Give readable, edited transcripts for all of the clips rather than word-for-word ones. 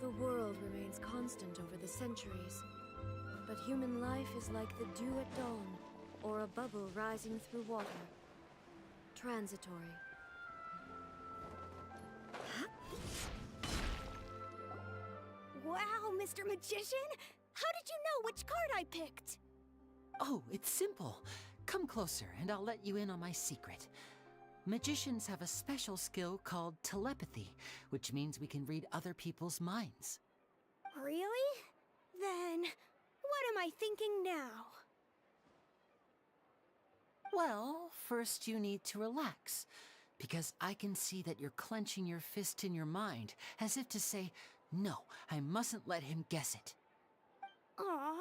The world remains constant over the centuries, but human life is like the dew at dawn, or a bubble rising through water. Transitory. Wow, Mr. Magician! How did you know which card I picked? Oh, it's simple. Come closer and I'll let you in on my secret. Magicians have a special skill called telepathy, which means we can read other people's minds. Really? Then, what am I thinking now? Well, first you need to relax, because I can see that you're clenching your fist in your mind, as if to say, no, I mustn't let him guess it. Aww.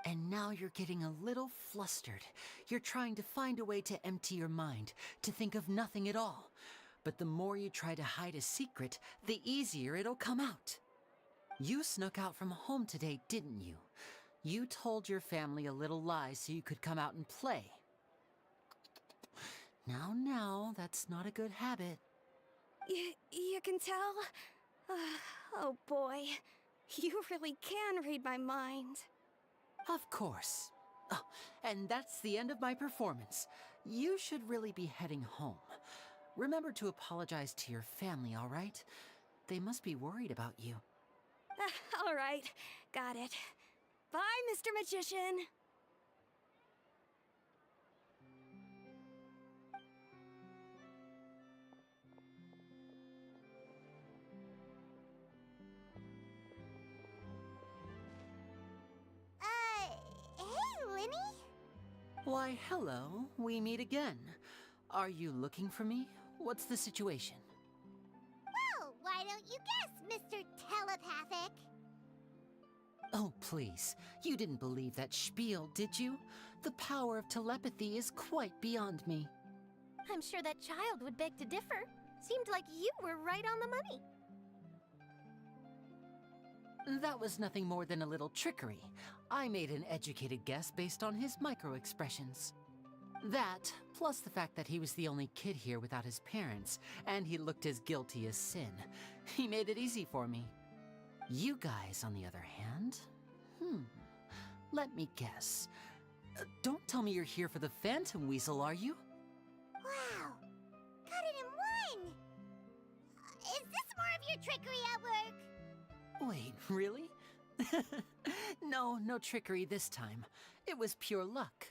And now you're getting a little flustered. You're trying to find a way to empty your mind, to think of nothing at all. But the more you try to hide a secret, the easier it'll come out. You snuck out from home today, didn't you? You told your family a little lie so you could come out and play. Now, that's not a good habit. You can tell? Oh boy, you really can read my mind. Of course. Oh, and that's the end of my performance. You should really be heading home. Remember to apologize to your family, all right? They must be worried about you. All right, got it. Bye, Mr. Magician. Hey, Linny? Why, hello. We meet again. Are you looking for me? What's the situation? Well, why don't you guess, Mr. Telepathic? Oh, please. You didn't believe that spiel, did you? The power of telepathy is quite beyond me. I'm sure that child would beg to differ. Seemed like you were right on the money. That was nothing more than a little trickery. I made an educated guess based on his micro-expressions. That, plus the fact that he was the only kid here without his parents, and he looked as guilty as sin. He made it easy for me. You guys, on the other hand, let me guess. Don't tell me you're here for the Phantom Weasel, are you? Wow, got it in one! Is this more of your trickery at work? Wait, really? No trickery this time. It was pure luck.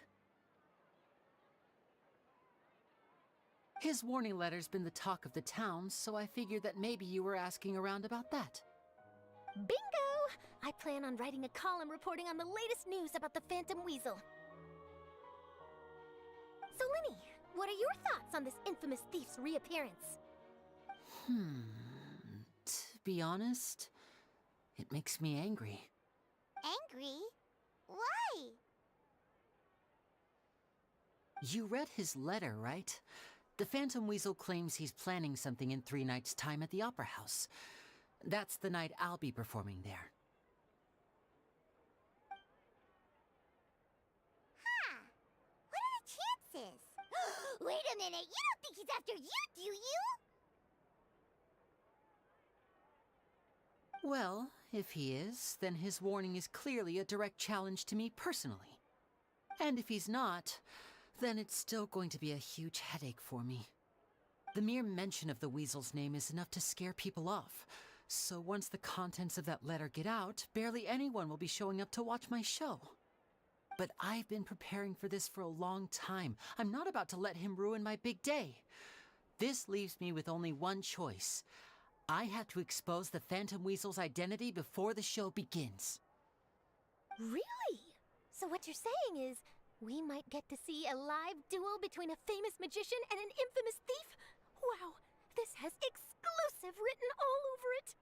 His warning letter's been the talk of the town, so I figured that maybe you were asking around about that. Bingo! I plan on writing a column reporting on the latest news about the Phantom Weasel. So, Linny, what are your thoughts on this infamous thief's reappearance? To be honest, it makes me angry. Angry? Why? You read his letter, right? The Phantom Weasel claims he's planning something in 3 nights' time at the Opera House. That's the night I'll be performing there. Huh. What are the chances? Wait a minute, you don't think he's after you, do you? Well, if he is, then his warning is clearly a direct challenge to me personally. And if he's not, then it's still going to be a huge headache for me. The mere mention of the Weasel's name is enough to scare people off. So once the contents of that letter get out, barely anyone will be showing up to watch my show. But I've been preparing for this for a long time. I'm not about to let him ruin my big day. This leaves me with only one choice. I have to expose the Phantom Weasel's identity before the show begins. Really? So what you're saying is, we might get to see a live duel between a famous magician and an infamous thief? Wow, this has exclusive written all over it.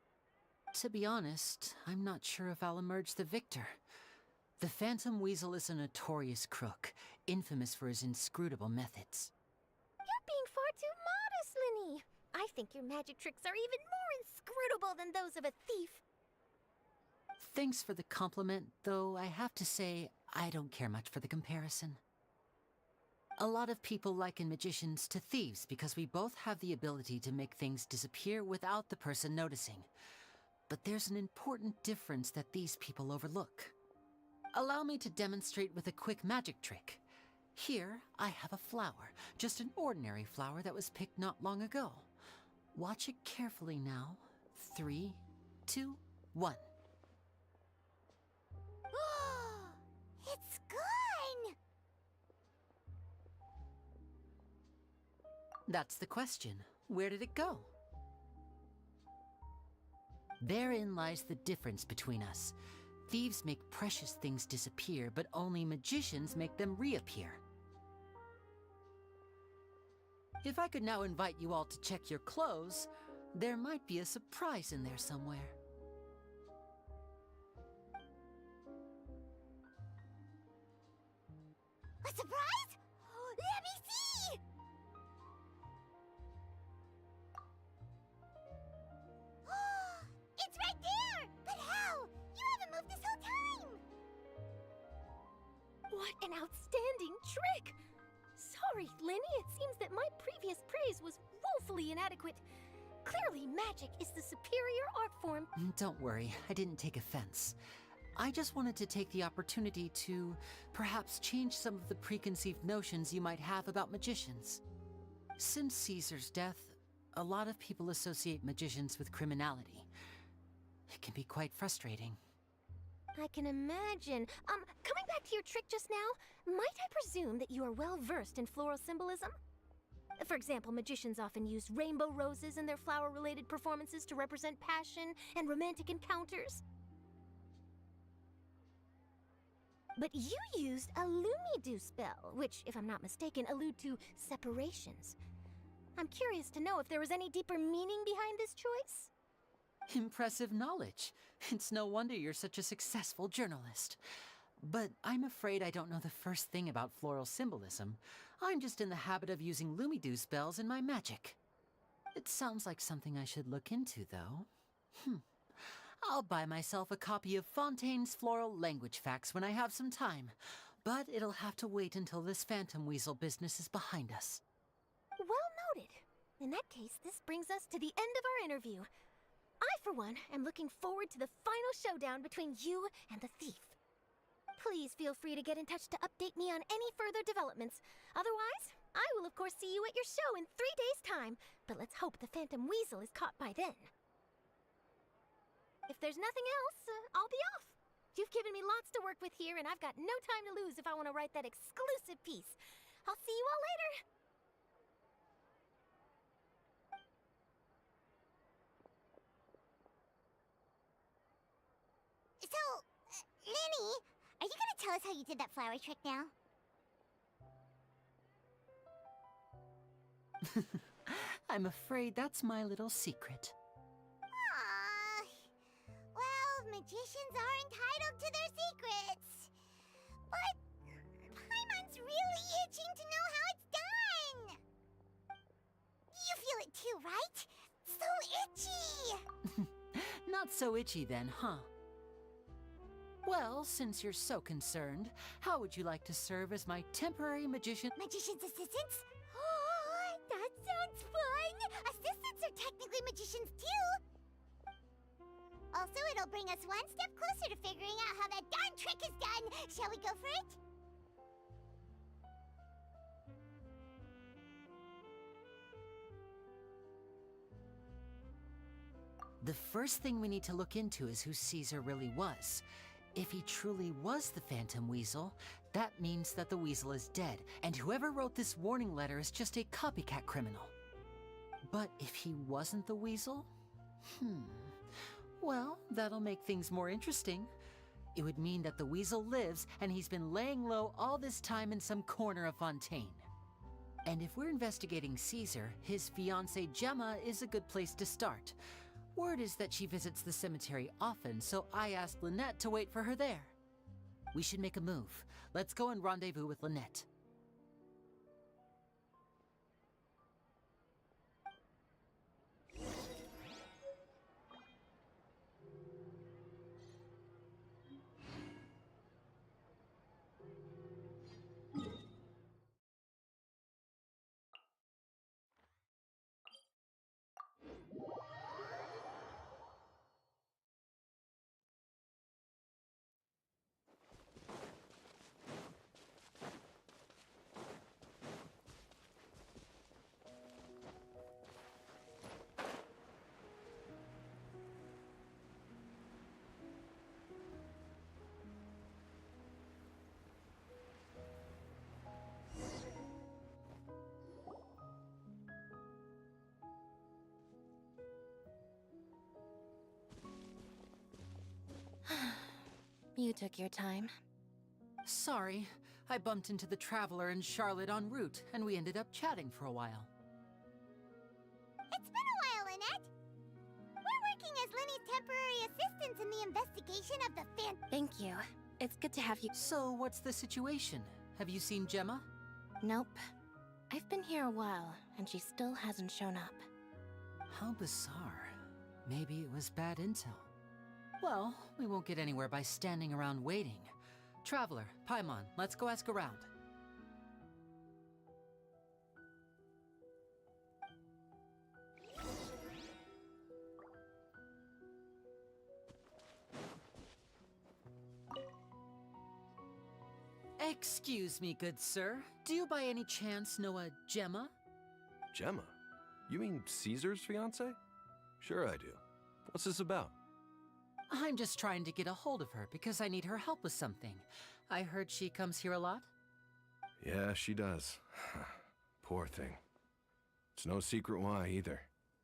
To be honest, I'm not sure if I'll emerge the victor. The Phantom Weasel is a notorious crook, infamous for his inscrutable methods. You're being far too modest, Linny. I think your magic tricks are even more inscrutable than those of a thief. Thanks for the compliment, though I have to say I don't care much for the comparison. A lot of people liken magicians to thieves because we both have the ability to make things disappear without the person noticing. But there's an important difference that these people overlook. Allow me to demonstrate with a quick magic trick. Here, I have a flower, just an ordinary flower that was picked not long ago. Watch it carefully now. 3, 2, 1. It's gone! That's the question. Where did it go? Therein lies the difference between us. Thieves make precious things disappear, but only magicians make them reappear. If I could now invite you all to check your clothes, there might be a surprise in there somewhere. A surprise? Let me see! It's right there! But how? You haven't moved this whole time! What an outstanding trick! Sorry, Lenny, it seems that my previous praise was woefully inadequate. Clearly, magic is the superior art form. Don't worry, I didn't take offense. I just wanted to take the opportunity to perhaps change some of the preconceived notions you might have about magicians. Since Caesar's death, a lot of people associate magicians with criminality. It can be quite frustrating. I can imagine. Coming back to your trick just now, might I presume that you are well versed in floral symbolism? For example, magicians often use rainbow roses in their flower-related performances to represent passion and romantic encounters. But you used a Lumidu spell, which, if I'm not mistaken, allude to separations. I'm curious to know if there was any deeper meaning behind this choice? Impressive knowledge. It's no wonder you're such a successful journalist. But I'm afraid I don't know the first thing about floral symbolism. I'm just in the habit of using Lumidu spells in my magic. It sounds like something I should look into, though. I'll buy myself a copy of Fontaine's Floral Language Facts when I have some time. But it'll have to wait until this phantom weasel business is behind us. Well noted. In that case, this brings us to the end of our interview. I, for one, am looking forward to the final showdown between you and the thief. Please feel free to get in touch to update me on any further developments. Otherwise, I will of course see you at your show in 3 days' time, but let's hope the Phantom Weasel is caught by then. If there's nothing else, I'll be off. You've given me lots to work with here, and I've got no time to lose if I want to write that exclusive piece. I'll see you all later. So, Lenny, are you gonna tell us how you did that flower trick now? I'm afraid that's my little secret. Aww. Well, magicians are entitled to their secrets. But Paimon's really itching to know how it's done. You feel it too, right? So itchy! Not so itchy then, huh? Well, since you're so concerned, how would you like to serve as my temporary magician? Magician's assistants? Oh, that sounds fun! Assistants are technically magicians too! Also, it'll bring us one step closer to figuring out how that darn trick is done! Shall we go for it? The first thing we need to look into is who Caesar really was. If he truly was the Phantom Weasel, that means that the weasel is dead, and whoever wrote this warning letter is just a copycat criminal. But if he wasn't the weasel? Well, that'll make things more interesting. It would mean that the weasel lives, and he's been laying low all this time in some corner of Fontaine. And if we're investigating Caesar, his fiancée Gemma is a good place to start. Word is that she visits the cemetery often, so I asked Lynette to wait for her there. We should make a move. Let's go and rendezvous with Lynette. You took your time. Sorry, I bumped into the Traveler and Charlotte en route, and we ended up chatting for a while. It's been a while, Annette. We're working as Lenny's temporary assistants in the investigation of the Thank you. It's good to have you. So, what's the situation? Have you seen Gemma? Nope. I've been here a while, and she still hasn't shown up. How bizarre. Maybe it was bad intel. Well, we won't get anywhere by standing around waiting. Traveler, Paimon, let's go ask around. Excuse me, good sir. Do you by any chance know a Gemma? Gemma? You mean Caesar's fiancée? Sure I do. What's this about? I'm just trying to get a hold of her because I need her help with something. I heard she comes here a lot. Yeah, she does. Poor thing. It's no secret why either.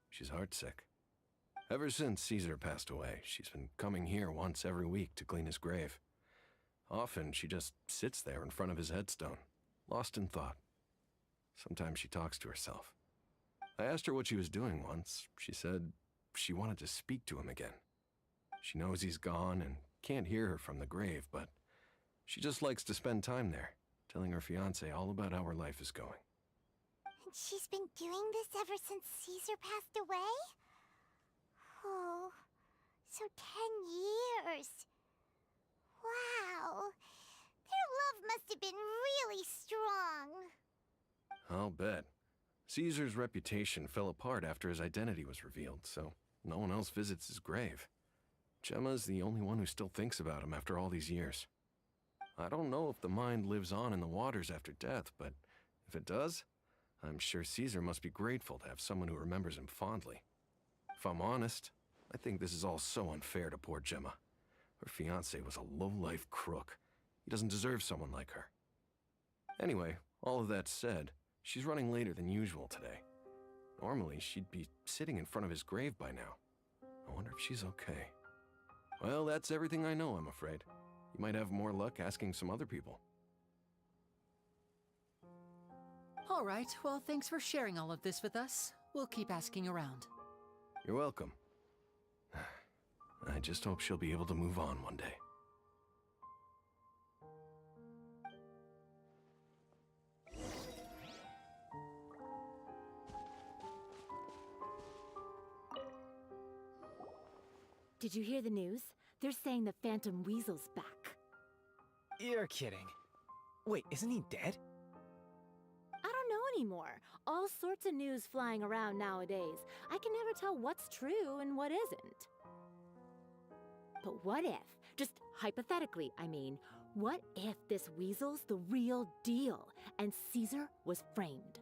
She's heartsick. Ever since Caesar passed away, she's been coming here once every week to clean his grave. Often she just sits there in front of his headstone, lost in thought. Sometimes she talks to herself. I asked her what she was doing once. She said she wanted to speak to him again. She knows he's gone and can't hear her from the grave, but she just likes to spend time there, telling her fiancé all about how her life is going. And she's been doing this ever since Caesar passed away? Oh, so 10 years. Wow. Their love must have been really strong. I'll bet. Caesar's reputation fell apart after his identity was revealed, so no one else visits his grave. Gemma's the only one who still thinks about him after all these years. I don't know if the mind lives on in the waters after death, but if it does, I'm sure Caesar must be grateful to have someone who remembers him fondly. If I'm honest, I think this is all so unfair to poor Gemma. Her fiancé was a low-life crook. He doesn't deserve someone like her. Anyway, all of that said, she's running later than usual today. Normally, she'd be sitting in front of his grave by now. I wonder if she's okay. Well, that's everything I know, I'm afraid. You might have more luck asking some other people. All right, well, thanks for sharing all of this with us. We'll keep asking around. You're welcome. I just hope she'll be able to move on one day. Did you hear the news? They're saying the Phantom Weasel's back. You're kidding. Wait, isn't he dead? I don't know anymore. All sorts of news flying around nowadays. I can never tell what's true and what isn't. But what if, just hypothetically, I mean, what if this weasel's the real deal and Caesar was framed?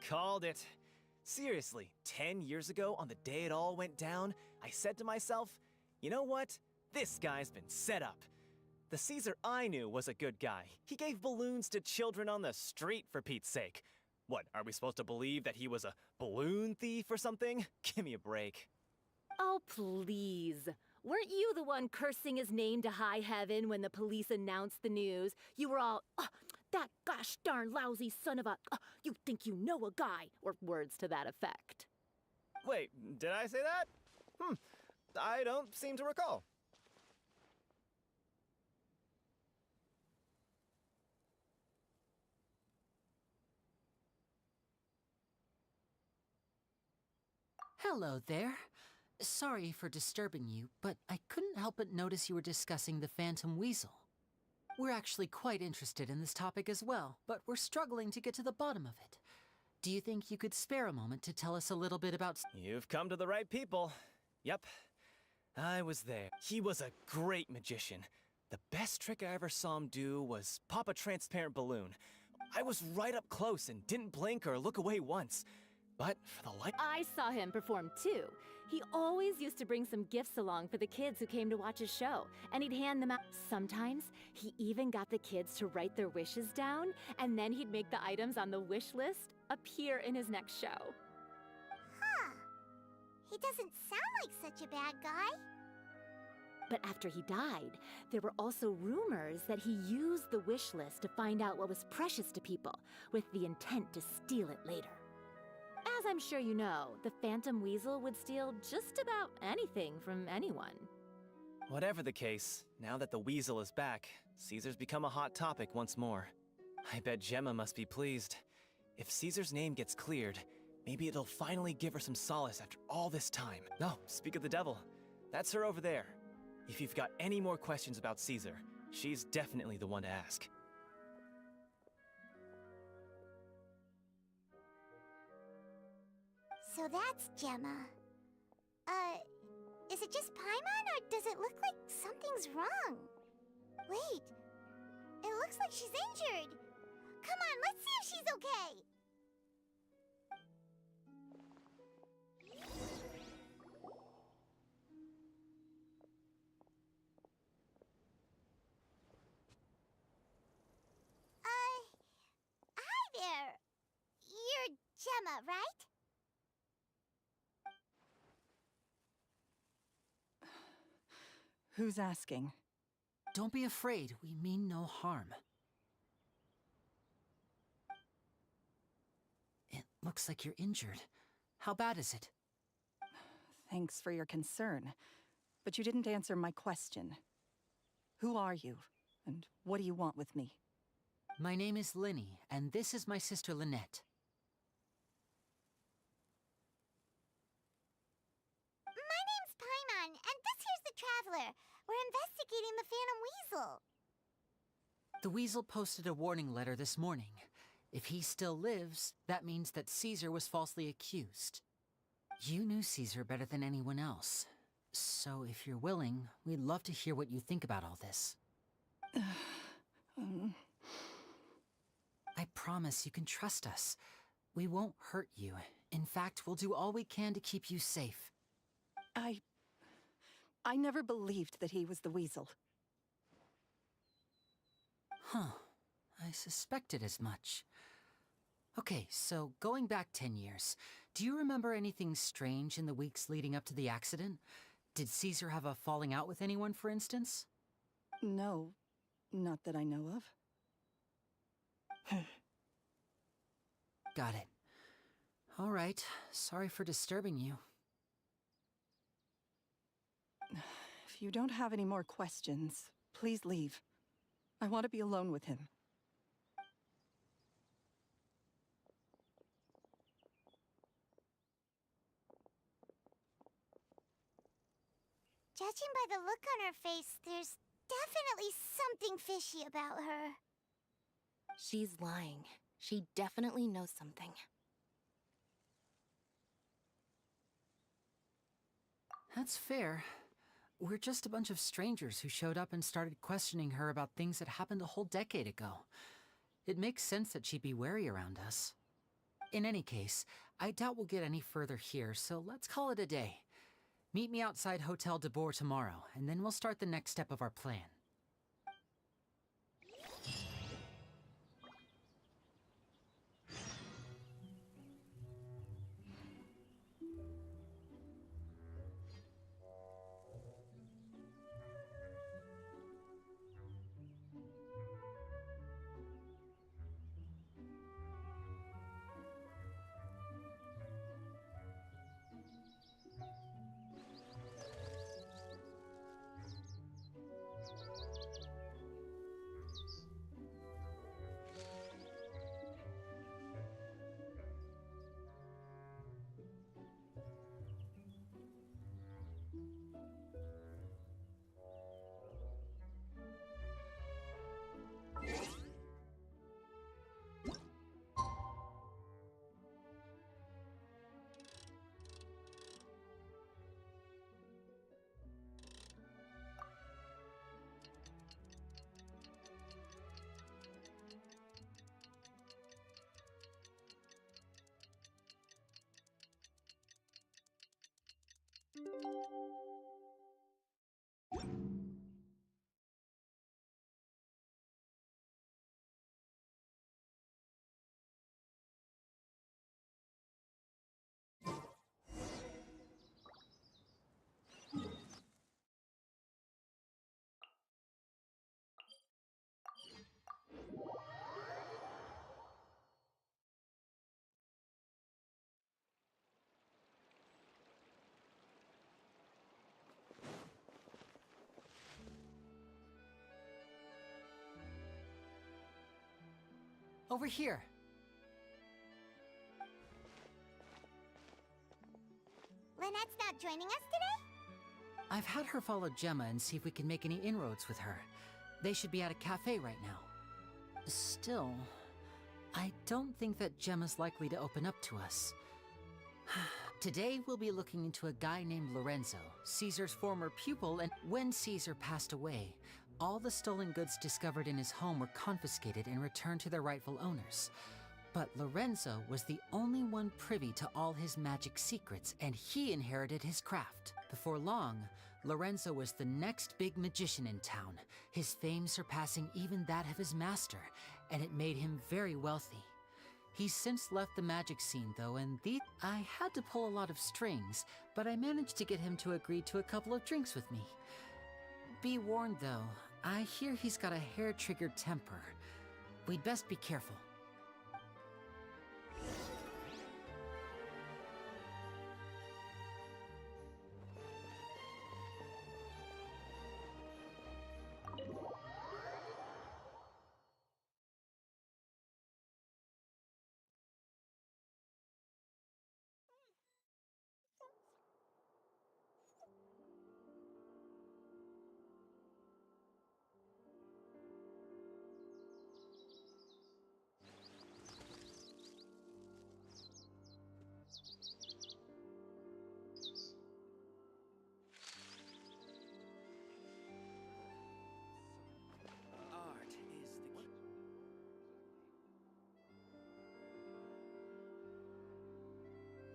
Called it. Seriously, 10 years ago, on the day it all went down, I said to myself, you know what? This guy's been set up. The Caesar I knew was a good guy. He gave balloons to children on the street, for Pete's sake. What, are we supposed to believe that he was a balloon thief or something? Give me a break. Oh, please. Weren't you the one cursing his name to high heaven when the police announced the news? You were all, that gosh darn lousy son of a, you think you know a guy, or words to that effect. Wait, did I say that? I don't seem to recall. Hello there. Sorry for disturbing you, but I couldn't help but notice you were discussing the Phantom Weasel. We're actually quite interested in this topic as well, but we're struggling to get to the bottom of it. Do you think you could spare a moment to tell us a little bit about... You've come to the right people. Yep, I was there. He was a great magician. The best trick I ever saw him do was pop a transparent balloon. I was right up close and didn't blink or look away once. But for the life... I saw him perform too. He always used to bring some gifts along for the kids who came to watch his show, and he'd hand them out. Sometimes, he even got the kids to write their wishes down, and then he'd make the items on the wish list appear in his next show. Huh. He doesn't sound like such a bad guy. But after he died, there were also rumors that he used the wish list to find out what was precious to people, with the intent to steal it later. As I'm sure you know, the Phantom Weasel would steal just about anything from anyone. Whatever the case, now that the weasel is back, Caesar's become a hot topic once more. I bet Gemma must be pleased. If Caesar's name gets cleared, maybe it'll finally give her some solace after all this time. No, speak of the devil. That's her over there. If you've got any more questions about Caesar, she's definitely the one to ask. So that's Gemma. Is it just Paimon, or does it look like something's wrong? Wait, it looks like she's injured. Come on, let's see if she's okay. Hi there. You're Gemma, right? Who's asking? Don't be afraid, we mean no harm. It looks like you're injured. How bad is it? Thanks for your concern, but you didn't answer my question. Who are you, and what do you want with me? My name is Linny, and this is my sister Lynette. My name's Paimon, and this here's the Traveler. We're investigating the Phantom Weasel. The Weasel posted a warning letter this morning. If he still lives, that means that Caesar was falsely accused. You knew Caesar better than anyone else. So if you're willing, we'd love to hear what you think about all this. I promise you can trust us. We won't hurt you. In fact, we'll do all we can to keep you safe. I never believed that he was the Weasel. Huh. I suspected as much. Okay, so going back 10 years, do you remember anything strange in the weeks leading up to the accident? Did Caesar have a falling out with anyone, for instance? No, not that I know of. Got it. All right, sorry for disturbing you. If you don't have any more questions, please leave. I want to be alone with him. Judging by the look on her face, there's definitely something fishy about her. She's lying. She definitely knows something. That's fair. We're just a bunch of strangers who showed up and started questioning her about things that happened a whole decade ago. It makes sense that she'd be wary around us. In any case, I doubt we'll get any further here, so let's call it a day. Meet me outside Hotel de Boer tomorrow, and then we'll start the next step of our plan. Over here. Lynette's not joining us today? I've had her follow Gemma and see if we can make any inroads with her. They should be at a cafe right now. Still, I don't think that Gemma's likely to open up to us. Today, we'll be looking into a guy named Lorenzo, Caesar's former pupil, and when Caesar passed away, all the stolen goods discovered in his home were confiscated and returned to their rightful owners. But Lorenzo was the only one privy to all his magic secrets, and he inherited his craft. Before long, Lorenzo was the next big magician in town, his fame surpassing even that of his master, and it made him very wealthy. He's since left the magic scene, though, and I had to pull a lot of strings, but I managed to get him to agree to a couple of drinks with me. Be warned, though, I hear he's got a hair-triggered temper. We'd best be careful.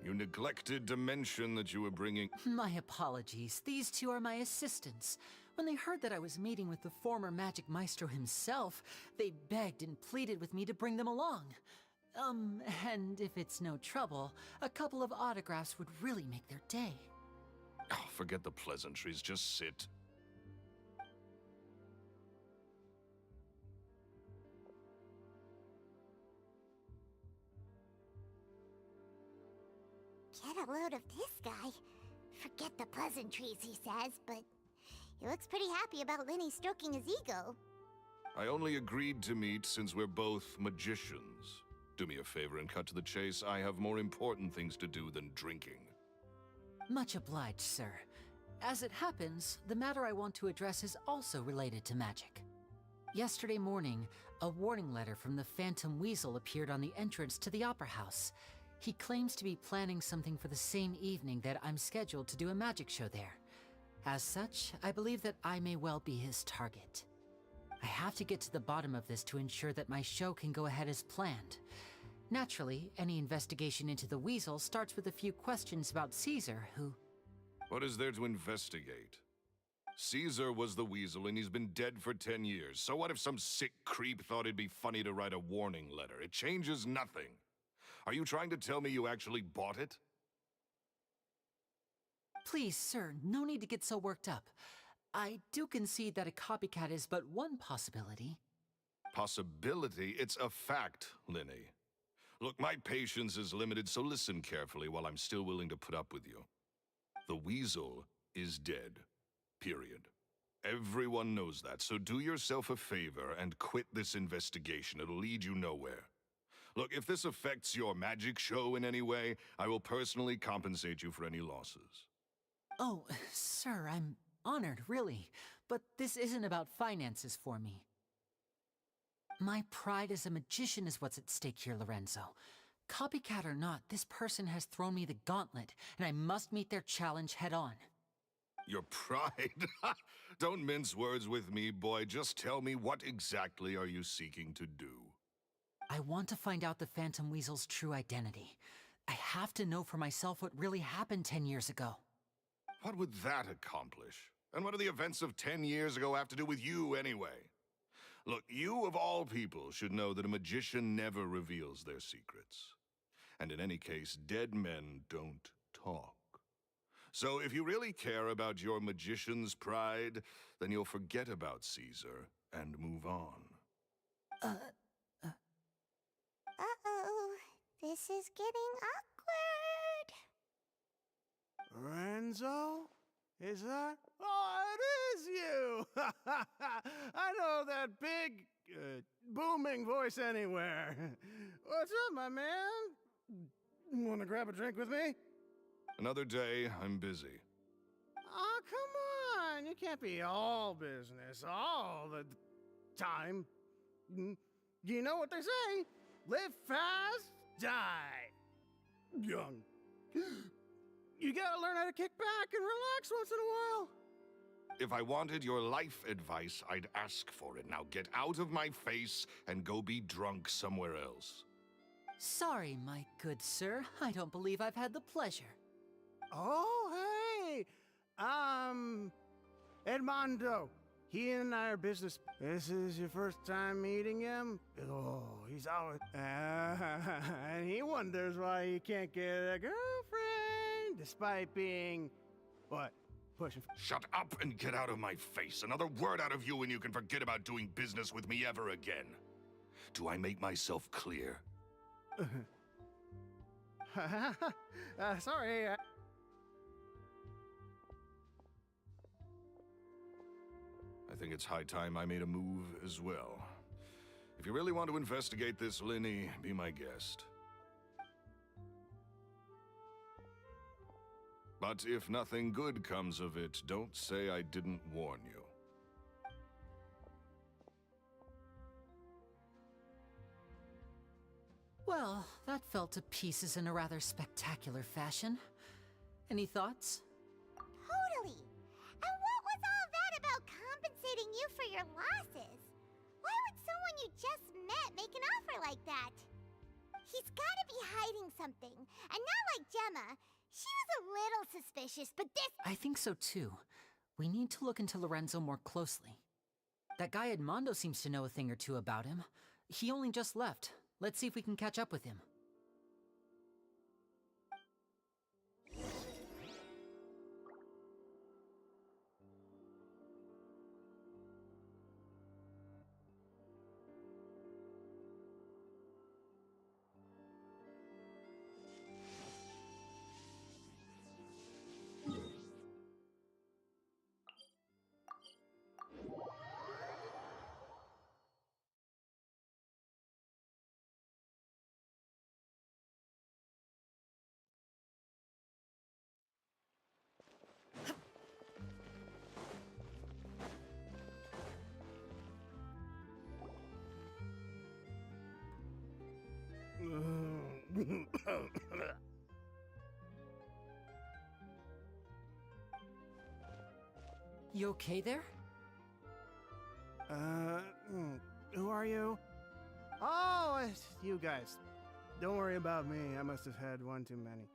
You neglected to mention that you were bringing... My apologies. These two are my assistants. When they heard that I was meeting with the former magic maestro himself, they begged and pleaded with me to bring them along. And if it's no trouble, a couple of autographs would really make their day. Oh, forget the pleasantries, just sit. Get a load of this guy. Forget the pleasantries, he says, but he looks pretty happy about Lenny stroking his ego. I only agreed to meet since we're both magicians. Do me a favor and cut to the chase. I have more important things to do than drinking. Much obliged, sir. As it happens, the matter I want to address is also related to magic. Yesterday morning, a warning letter from the Phantom Weasel appeared on the entrance to the Opera House. He claims to be planning something for the same evening that I'm scheduled to do a magic show there. As such, I believe that I may well be his target. I have to get to the bottom of this to ensure that my show can go ahead as planned. Naturally, any investigation into the Weasel starts with a few questions about Caesar, who... What is there to investigate? Caesar was the Weasel and he's been dead for 10 years. So what if some sick creep thought it'd be funny to write a warning letter? It changes nothing. Are you trying to tell me you actually bought it? Please, sir, no need to get so worked up. I do concede that a copycat is but one possibility. Possibility? It's a fact, Linny. Look, my patience is limited, so listen carefully while I'm still willing to put up with you. The Weasel is dead. Period. Everyone knows that, so do yourself a favor and quit this investigation. It'll lead you nowhere. Look, if this affects your magic show in any way, I will personally compensate you for any losses. Oh, sir, I'm honored, really. But this isn't about finances for me. My pride as a magician is what's at stake here, Lorenzo. Copycat or not, this person has thrown me the gauntlet, and I must meet their challenge head-on. Your pride? Don't mince words with me, boy. Just tell me, what exactly are you seeking to do? I want to find out the Phantom Weasel's true identity. I have to know for myself what really happened 10 years ago. What would that accomplish? And what do the events of 10 years ago have to do with you, anyway? Look, you of all people should know that a magician never reveals their secrets. And in any case, dead men don't talk. So if you really care about your magician's pride, then you'll forget about Caesar and move on. Uh-oh, this is getting awkward. Renzo? Is that? Oh, it is you! I know that big, booming voice anywhere. What's up, my man? Wanna grab a drink with me? Another day, I'm busy. Oh, come on. You can't be all business all the time. You know what they say? Live fast, die young. You gotta learn how to kick back and relax once in a while. If I wanted your life advice, I'd ask for it. Now get out of my face and go be drunk somewhere else. Sorry, my good sir. I don't believe I've had the pleasure. Oh, hey! Edmondo. He and I are business. This is your first time meeting him? Oh, he's always... and he wonders why he can't get a girlfriend, despite being... What? Pushing... Shut up and get out of my face. Another word out of you and you can forget about doing business with me ever again. Do I make myself clear? Sorry. I think it's high time I made a move as well. If you really want to investigate this, Linny, be my guest. But if nothing good comes of it, don't say I didn't warn you. Well, that fell to pieces in a rather spectacular fashion. Any thoughts? Totally. And what was all that about compensating you for your losses? Why would someone you just met make an offer like that? He's gotta be hiding something. And not like Gemma. She was a little suspicious, but this... I think so too. We need to look into Lorenzo more closely. That guy Edmondo seems to know a thing or two about him. He only just left. Let's see if we can catch up with him. You okay there? Who are you? Oh, it's you guys. Don't worry about me. I must have had one too many.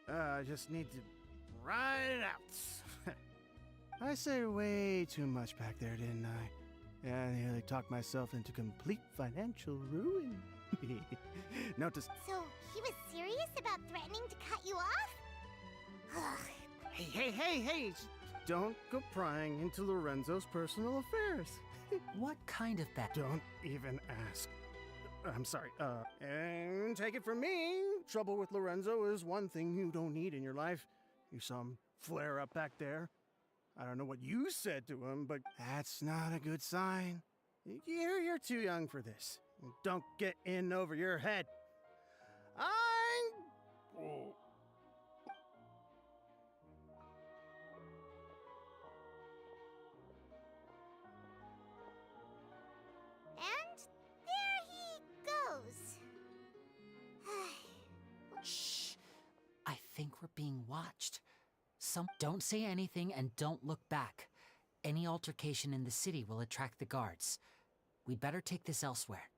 I just need to ride it out. I said way too much back there, didn't I? Yeah, I nearly talked myself into complete financial ruin. Note to... So, he was serious about threatening to cut you off? Ugh. Hey! Don't go prying into Lorenzo's personal affairs. What kind of bad... Don't even ask. I'm sorry, and take it from me, trouble with Lorenzo is one thing you don't need in your life. You saw him flare up back there. I don't know what you said to him, but that's not a good sign. You're too young for this. Don't get in over your head. And there he goes. Shh! I think we're being watched. Don't say anything and don't look back. Any altercation in the city will attract the guards. We'd better take this elsewhere.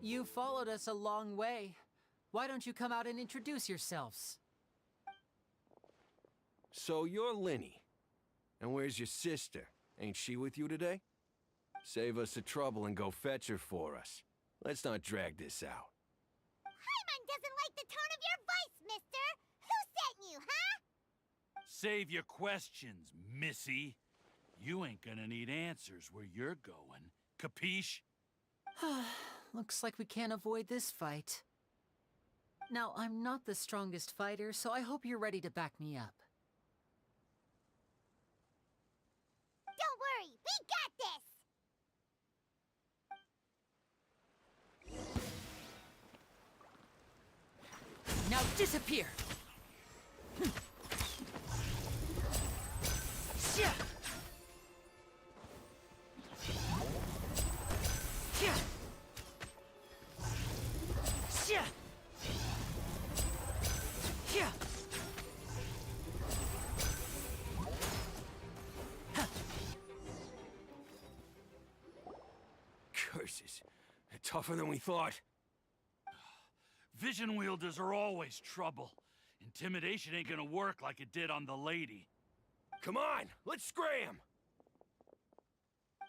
You followed us a long way. Why don't you come out and introduce yourselves? So you're Linny. And where's your sister? Ain't she with you today? Save us the trouble and go fetch her for us. Let's not drag this out. Paimon doesn't like the tone of your voice, mister! Who sent you, huh? Save your questions, missy. You ain't gonna need answers where you're going. Capiche? Looks like we can't avoid this fight. Now, I'm not the strongest fighter, so I hope you're ready to back me up. Don't worry, we got this! Now disappear! Curses. They're tougher than we thought. Vision wielders are always trouble. Intimidation ain't gonna work like it did on the lady. Come on, let's scram!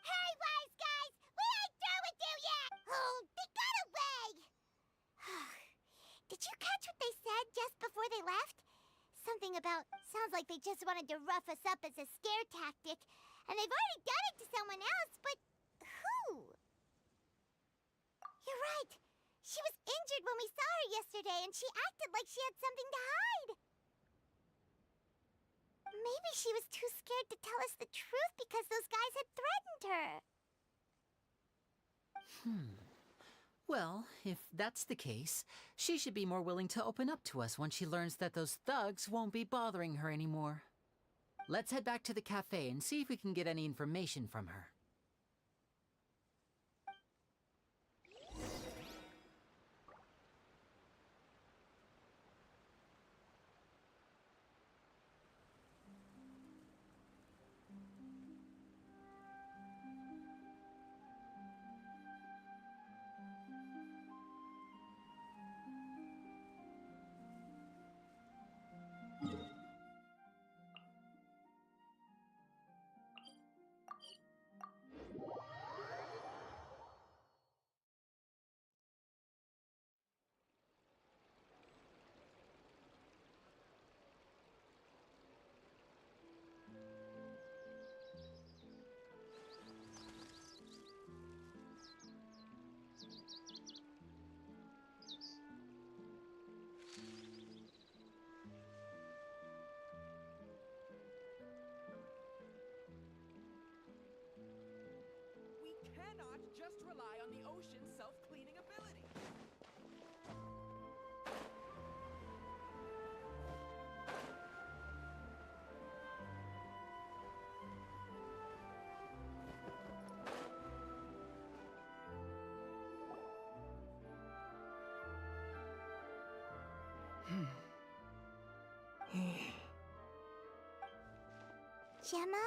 Hey, wise guys! We ain't through with you yet! Oh, they got away! Did you catch what they said just before they left? Something about, sounds like they just wanted to rough us up as a scare tactic. And they've already done it to someone else, but who? You're right. She was injured when we saw her yesterday, and she acted like she had something to hide. Maybe she was too scared to tell us the truth because those guys had threatened her. Well, if that's the case, she should be more willing to open up to us once she learns that those thugs won't be bothering her anymore. Let's head back to the cafe and see if we can get any information from her. Cannot just rely on the ocean's self-cleaning ability. Gemma?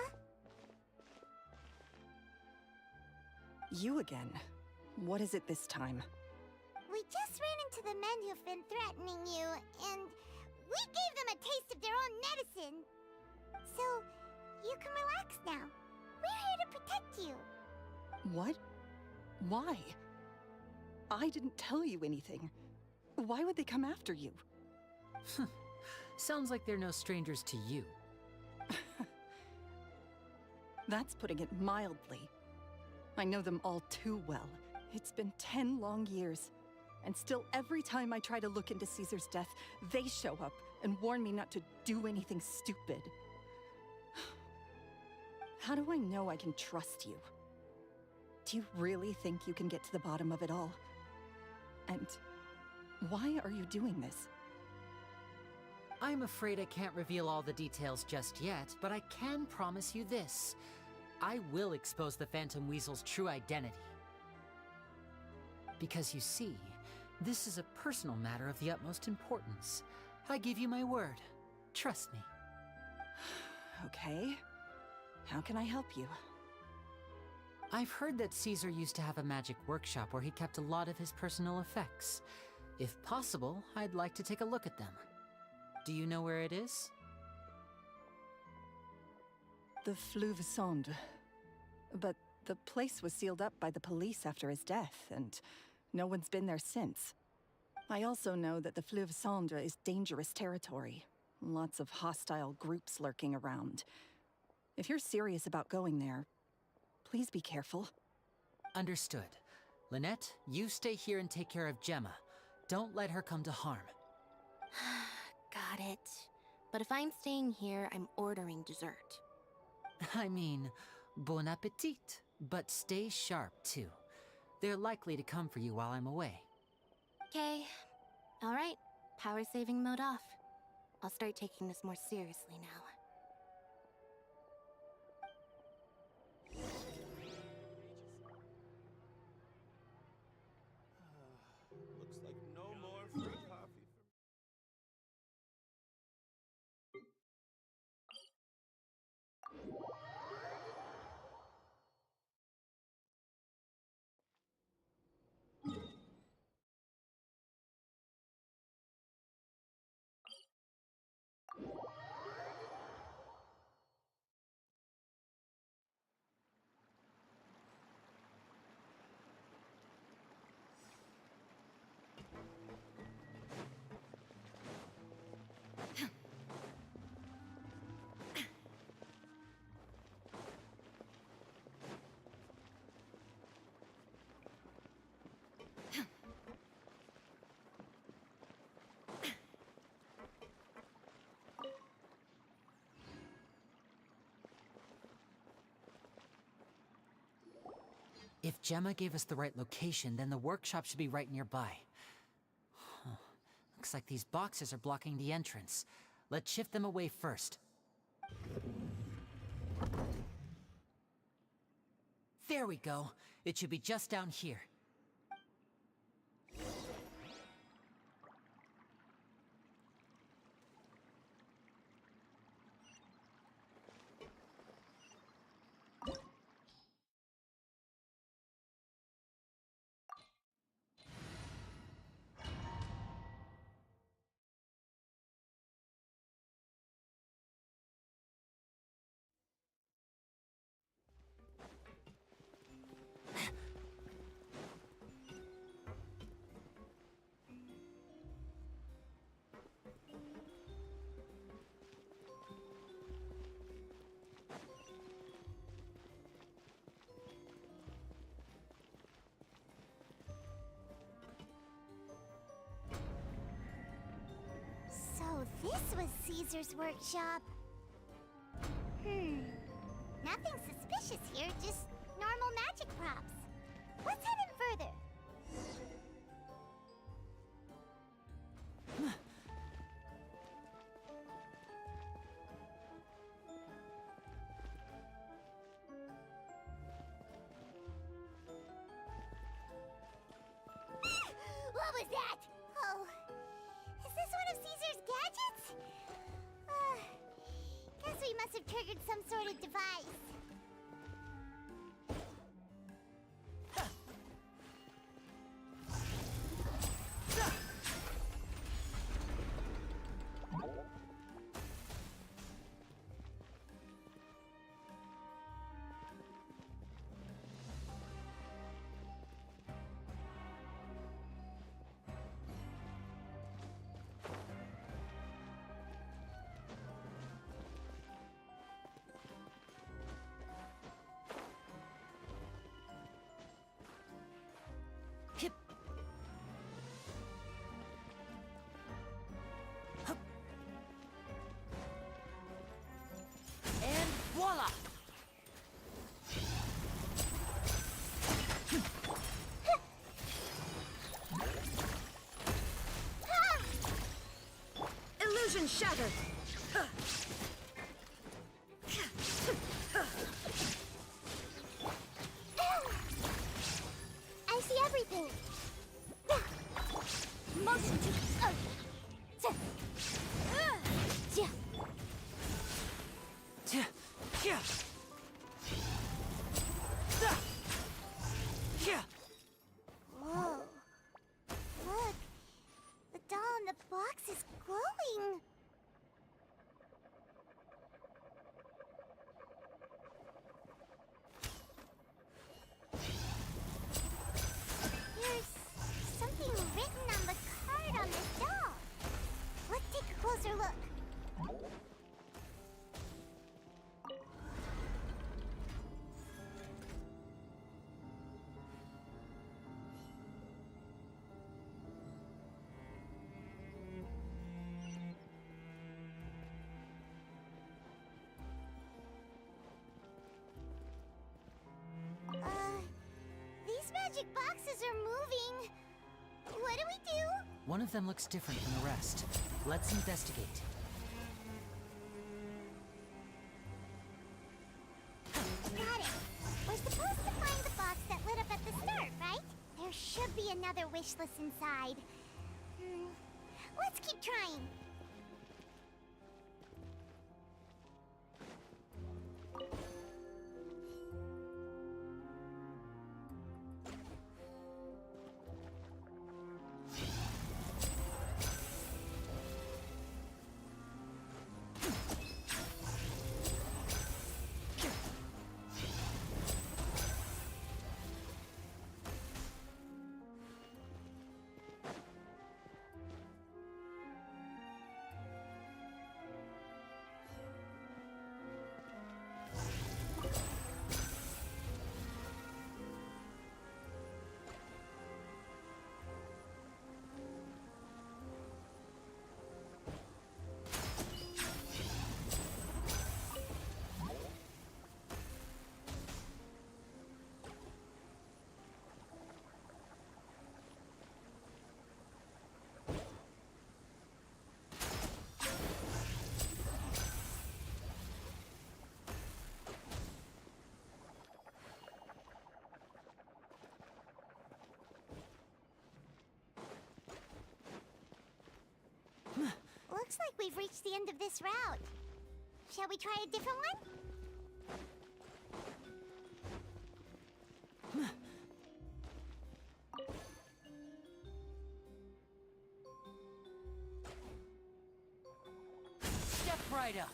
You again. What is it this time? We just ran into the men who've been threatening you, and we gave them a taste of their own medicine. So, you can relax now. We're here to protect you. What? Why? I didn't tell you anything. Why would they come after you? Sounds like they're no strangers to you. That's putting it mildly. I know them all too well. It's been 10 long years. And still, every time I try to look into Caesar's death, they show up and warn me not to do anything stupid. How do I know I can trust you? Do you really think you can get to the bottom of it all? And why are you doing this? I'm afraid I can't reveal all the details just yet, but I can promise you this. I will expose the Phantom Weasel's true identity. Because you see, this is a personal matter of the utmost importance. I give you my word. Trust me. Okay. How can I help you? I've heard that Caesar used to have a magic workshop where he kept a lot of his personal effects. If possible, I'd like to take a look at them. Do you know where it is? The Fleuve Sonde. But the place was sealed up by the police after his death, and no one's been there since. I also know that the Fleuve Sonde is dangerous territory. Lots of hostile groups lurking around. If you're serious about going there, please be careful. Understood. Lynette, you stay here and take care of Gemma. Don't let her come to harm. Got it. But if I'm staying here, I'm ordering dessert. I mean, bon appetit. But stay sharp, too. They're likely to come for you while I'm away. Okay. Alright. Power saving mode off. I'll start taking this more seriously now. Looks like no more free coffee for me. If Gemma gave us the right location, then the workshop should be right nearby. Huh. Looks like these boxes are blocking the entrance. Let's shift them away first. There we go. It should be just down here. So this was Caesar's workshop. Nothing suspicious here, just normal magic props. Let's head in further. What was that? Oh, is this one of Caesar's gadgets? Guess we must have triggered some sort of device. And voila! Illusion shattered! I see everything. Motion to Whoa. Look. The doll in the box is glowing. magic boxes are moving. What do we do? One of them looks different from the rest. Let's investigate. Got it. We're supposed to find the box that lit up at the start, right? There should be another wish list inside. Let's keep trying. Looks like we've reached the end of this route. Shall we try a different one? Step right up.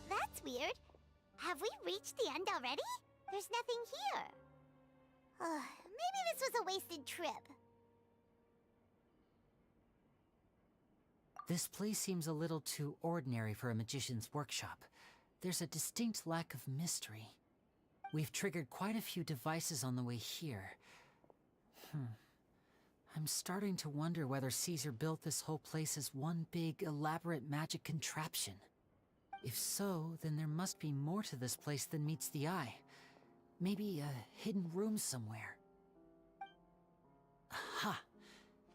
That's weird. Have we reached the end already? There's nothing here. Maybe this was a wasted trip. This place seems a little too ordinary for a magician's workshop. There's a distinct lack of mystery. We've triggered quite a few devices on the way here. I'm starting to wonder whether Caesar built this whole place as one big, elaborate magic contraption. If so, then there must be more to this place than meets the eye. Maybe a hidden room somewhere. Aha!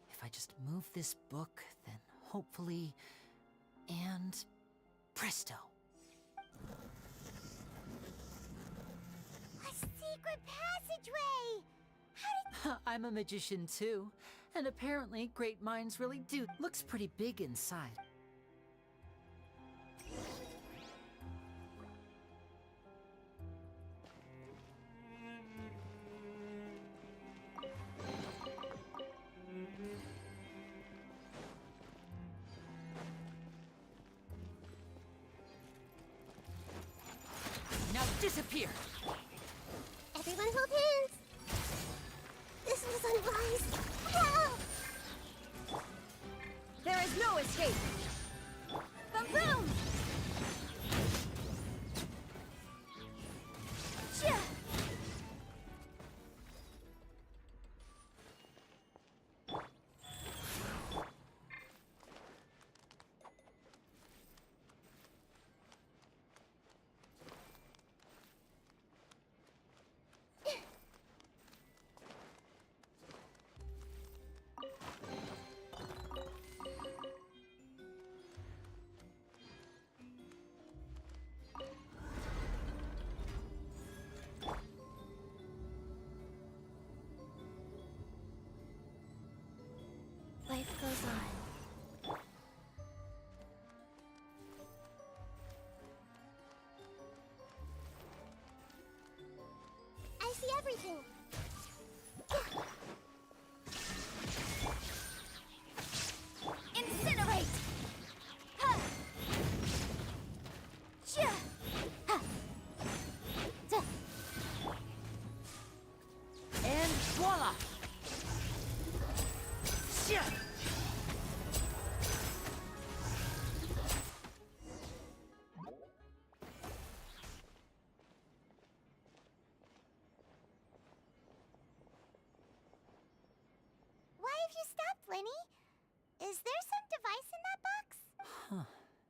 If I just move this book, then hopefully... and... presto! A secret passageway! How did... I'm a magician too, and apparently great minds really do. Looks pretty big inside. Now disappear! Everyone hold hands! This was unwise. Help! There is no escape! Boom, boom! Chia! Life goes on. I see everything. Incinerate! Ha! Chia! Ha! Da! And voila! Shit! Why have you stopped, Lenny? Is there some device in that box? Huh.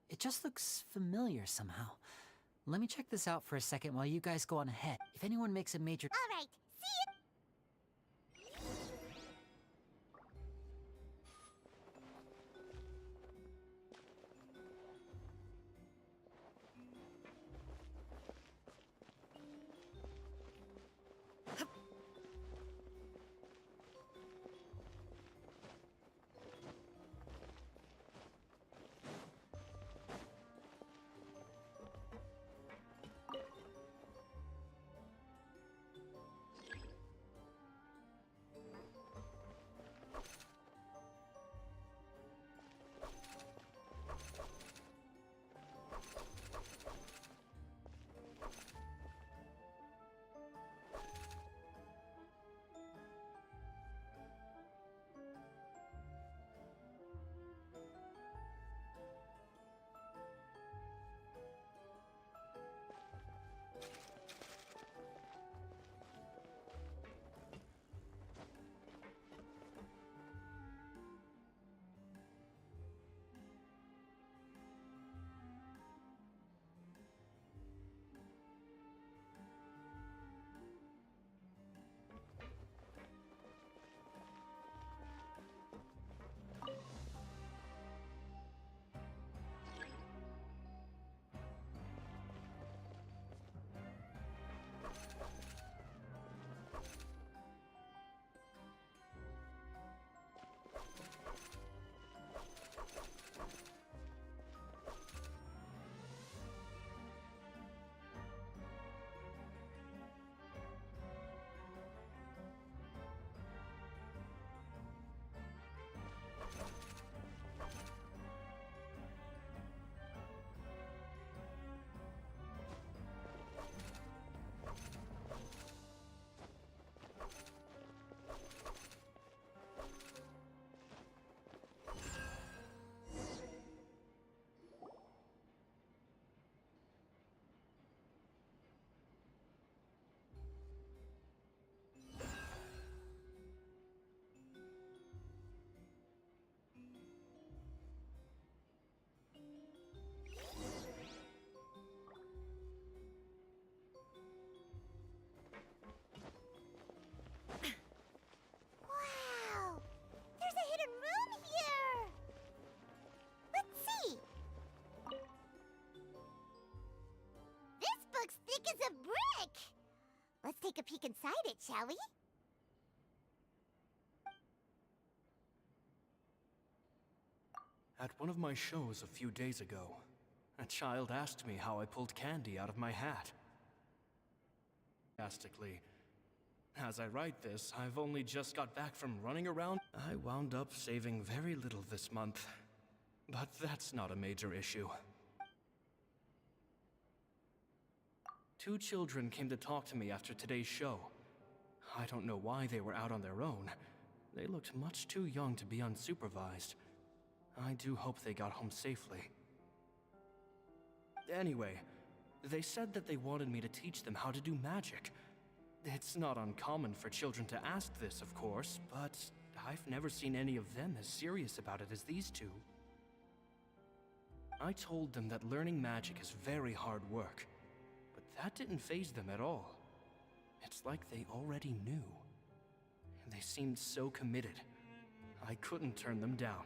It just looks familiar somehow. Let me check this out for a second while you guys go on ahead. If anyone makes a major... All right, see you. Let's take a peek inside it, shall we? At one of my shows a few days ago, a child asked me how I pulled candy out of my hat. Sarcastically, as I write this, I've only just got back from running around. I wound up saving very little this month, but that's not a major issue. 2 children came to talk to me after today's show. I don't know why they were out on their own. They looked much too young to be unsupervised. I do hope they got home safely. Anyway, they said that they wanted me to teach them how to do magic. It's not uncommon for children to ask this, of course, but I've never seen any of them as serious about it as these two. I told them that learning magic is very hard work, but that didn't faze them at all. It's like they already knew. They seemed so committed. I couldn't turn them down.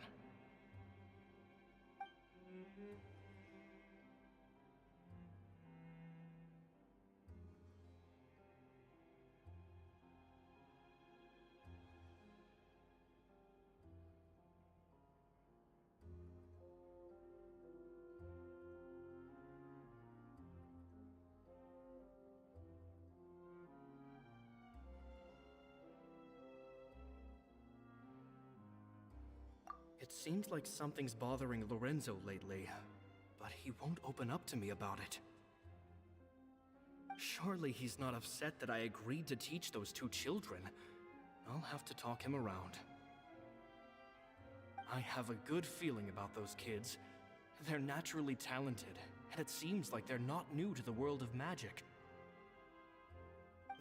It seems like something's bothering Lorenzo lately, but he won't open up to me about it. Surely he's not upset that I agreed to teach those two children. I'll have to talk him around. I have a good feeling about those kids. They're naturally talented, and it seems like they're not new to the world of magic.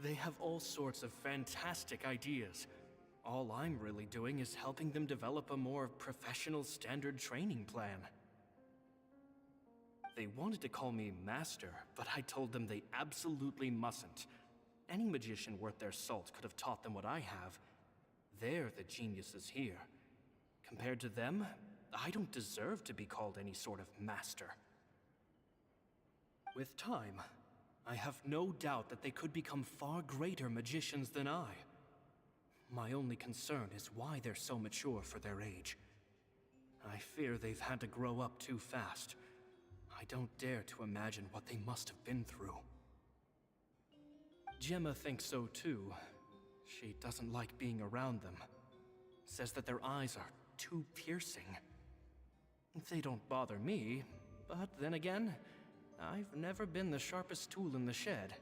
They have all sorts of fantastic ideas. All I'm really doing is helping them develop a more professional standard training plan. They wanted to call me Master, but I told them they absolutely mustn't. Any magician worth their salt could have taught them what I have. They're the geniuses here. Compared to them, I don't deserve to be called any sort of Master. With time, I have no doubt that they could become far greater magicians than I. My only concern is why they're so mature for their age. I fear they've had to grow up too fast. I don't dare to imagine what they must have been through. Gemma thinks so too. She doesn't like being around them. Says that their eyes are too piercing. They don't bother me, but then again, I've never been the sharpest tool in the shed.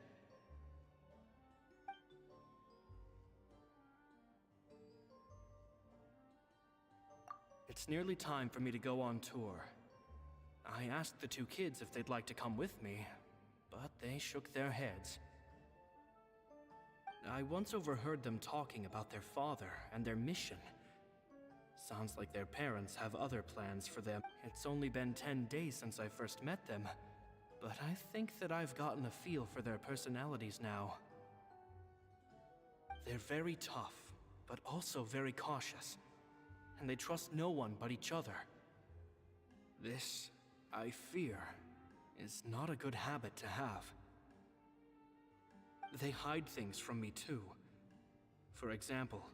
It's nearly time for me to go on tour. I asked the two kids if they'd like to come with me, but they shook their heads. I once overheard them talking about their father and their mission. Sounds like their parents have other plans for them. It's only been 10 days since I first met them, but I think that I've gotten a feel for their personalities now. They're very tough, but also very cautious. And they trust no one but each other. This, I fear, is not a good habit to have. They hide things from me too. For example,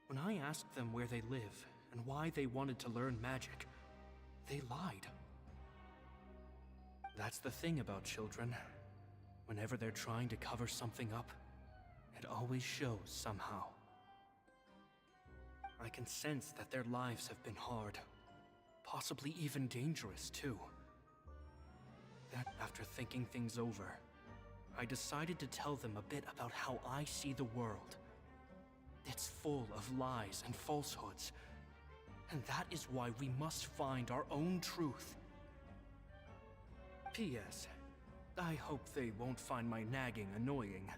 when I asked them where they live and why they wanted to learn magic, they lied. That's the thing about children. Whenever they're trying to cover something up, it always shows somehow. I can sense that their lives have been hard, possibly even dangerous too. That after thinking things over, I decided to tell them a bit about how I see the world. It's full of lies and falsehoods, and that is why we must find our own truth. P.S. I hope they won't find my nagging annoying.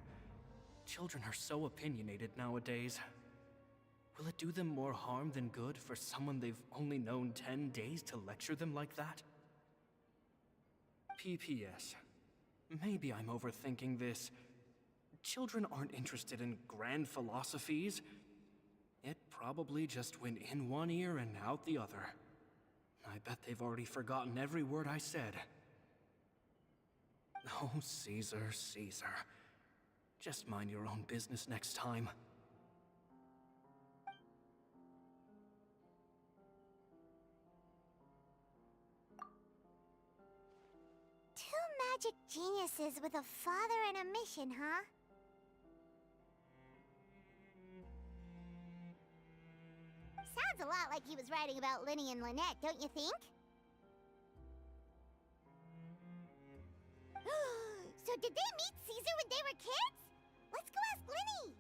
Children are so opinionated nowadays. Will it do them more harm than good for someone they've only known 10 days to lecture them like that? P.P.S. Maybe I'm overthinking this. Children aren't interested in grand philosophies. It probably just went in one ear and out the other. I bet they've already forgotten every word I said. Oh, Caesar, Caesar. Just mind your own business next time. Magic geniuses with a father and a mission, huh? Sounds a lot like he was writing about Linny and Lynette, don't you think? So did they meet Caesar when they were kids? Let's go ask Linny!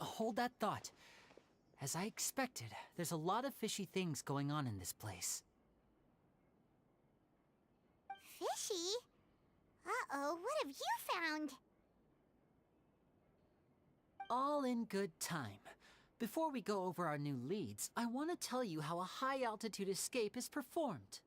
hold that thought. As I expected, there's a lot of fishy things going on in this place. Fishy? Uh-oh, what have you found? All in good time. Before we go over our new leads, I want to tell you how a high-altitude escape is performed.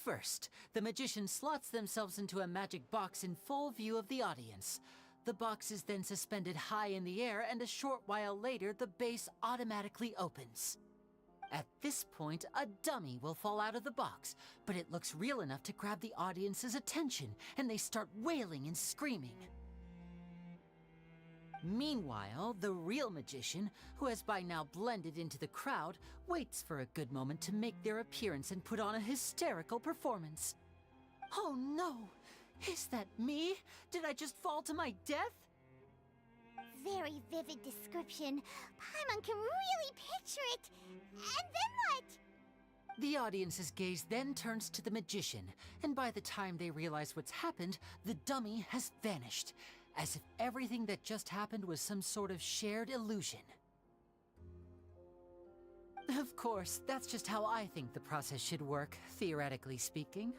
First, the magician slots themselves into a magic box in full view of the audience. The box is then suspended high in the air, and a short while later, the base automatically opens. At this point, a dummy will fall out of the box, but it looks real enough to grab the audience's attention, and they start wailing and screaming. Meanwhile, the real magician, who has by now blended into the crowd, waits for a good moment to make their appearance and put on a hysterical performance. Oh no! Is that me? Did I just fall to my death? Very vivid description. Paimon can really picture it. And then what? The audience's gaze then turns to the magician, and by the time they realize what's happened, the dummy has vanished, as if everything that just happened was some sort of shared illusion. Of course, that's just how I think the process should work, theoretically speaking.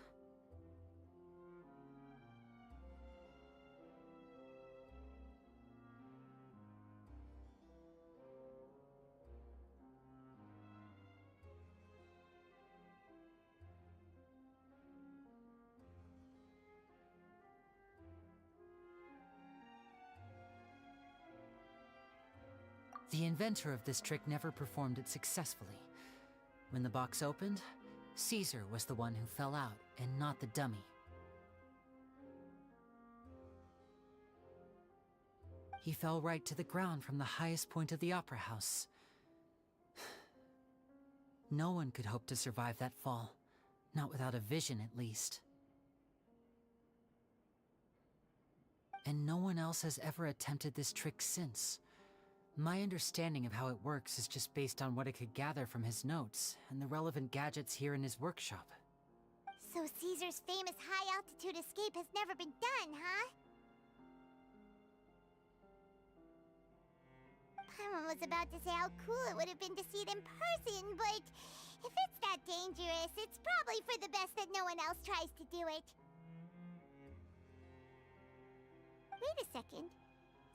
The inventor of this trick never performed it successfully. When the box opened, Caesar was the one who fell out, and not the dummy. He fell right to the ground from the highest point of the opera house. No one could hope to survive that fall, not without a vision at least. And no one else has ever attempted this trick since. My understanding of how it works is just based on what I could gather from his notes and the relevant gadgets here in his workshop. So Caesar's famous high-altitude escape has never been done, huh? Paimon was about to say how cool it would have been to see it in person, but if it's that dangerous, it's probably for the best that no one else tries to do it. Wait a second.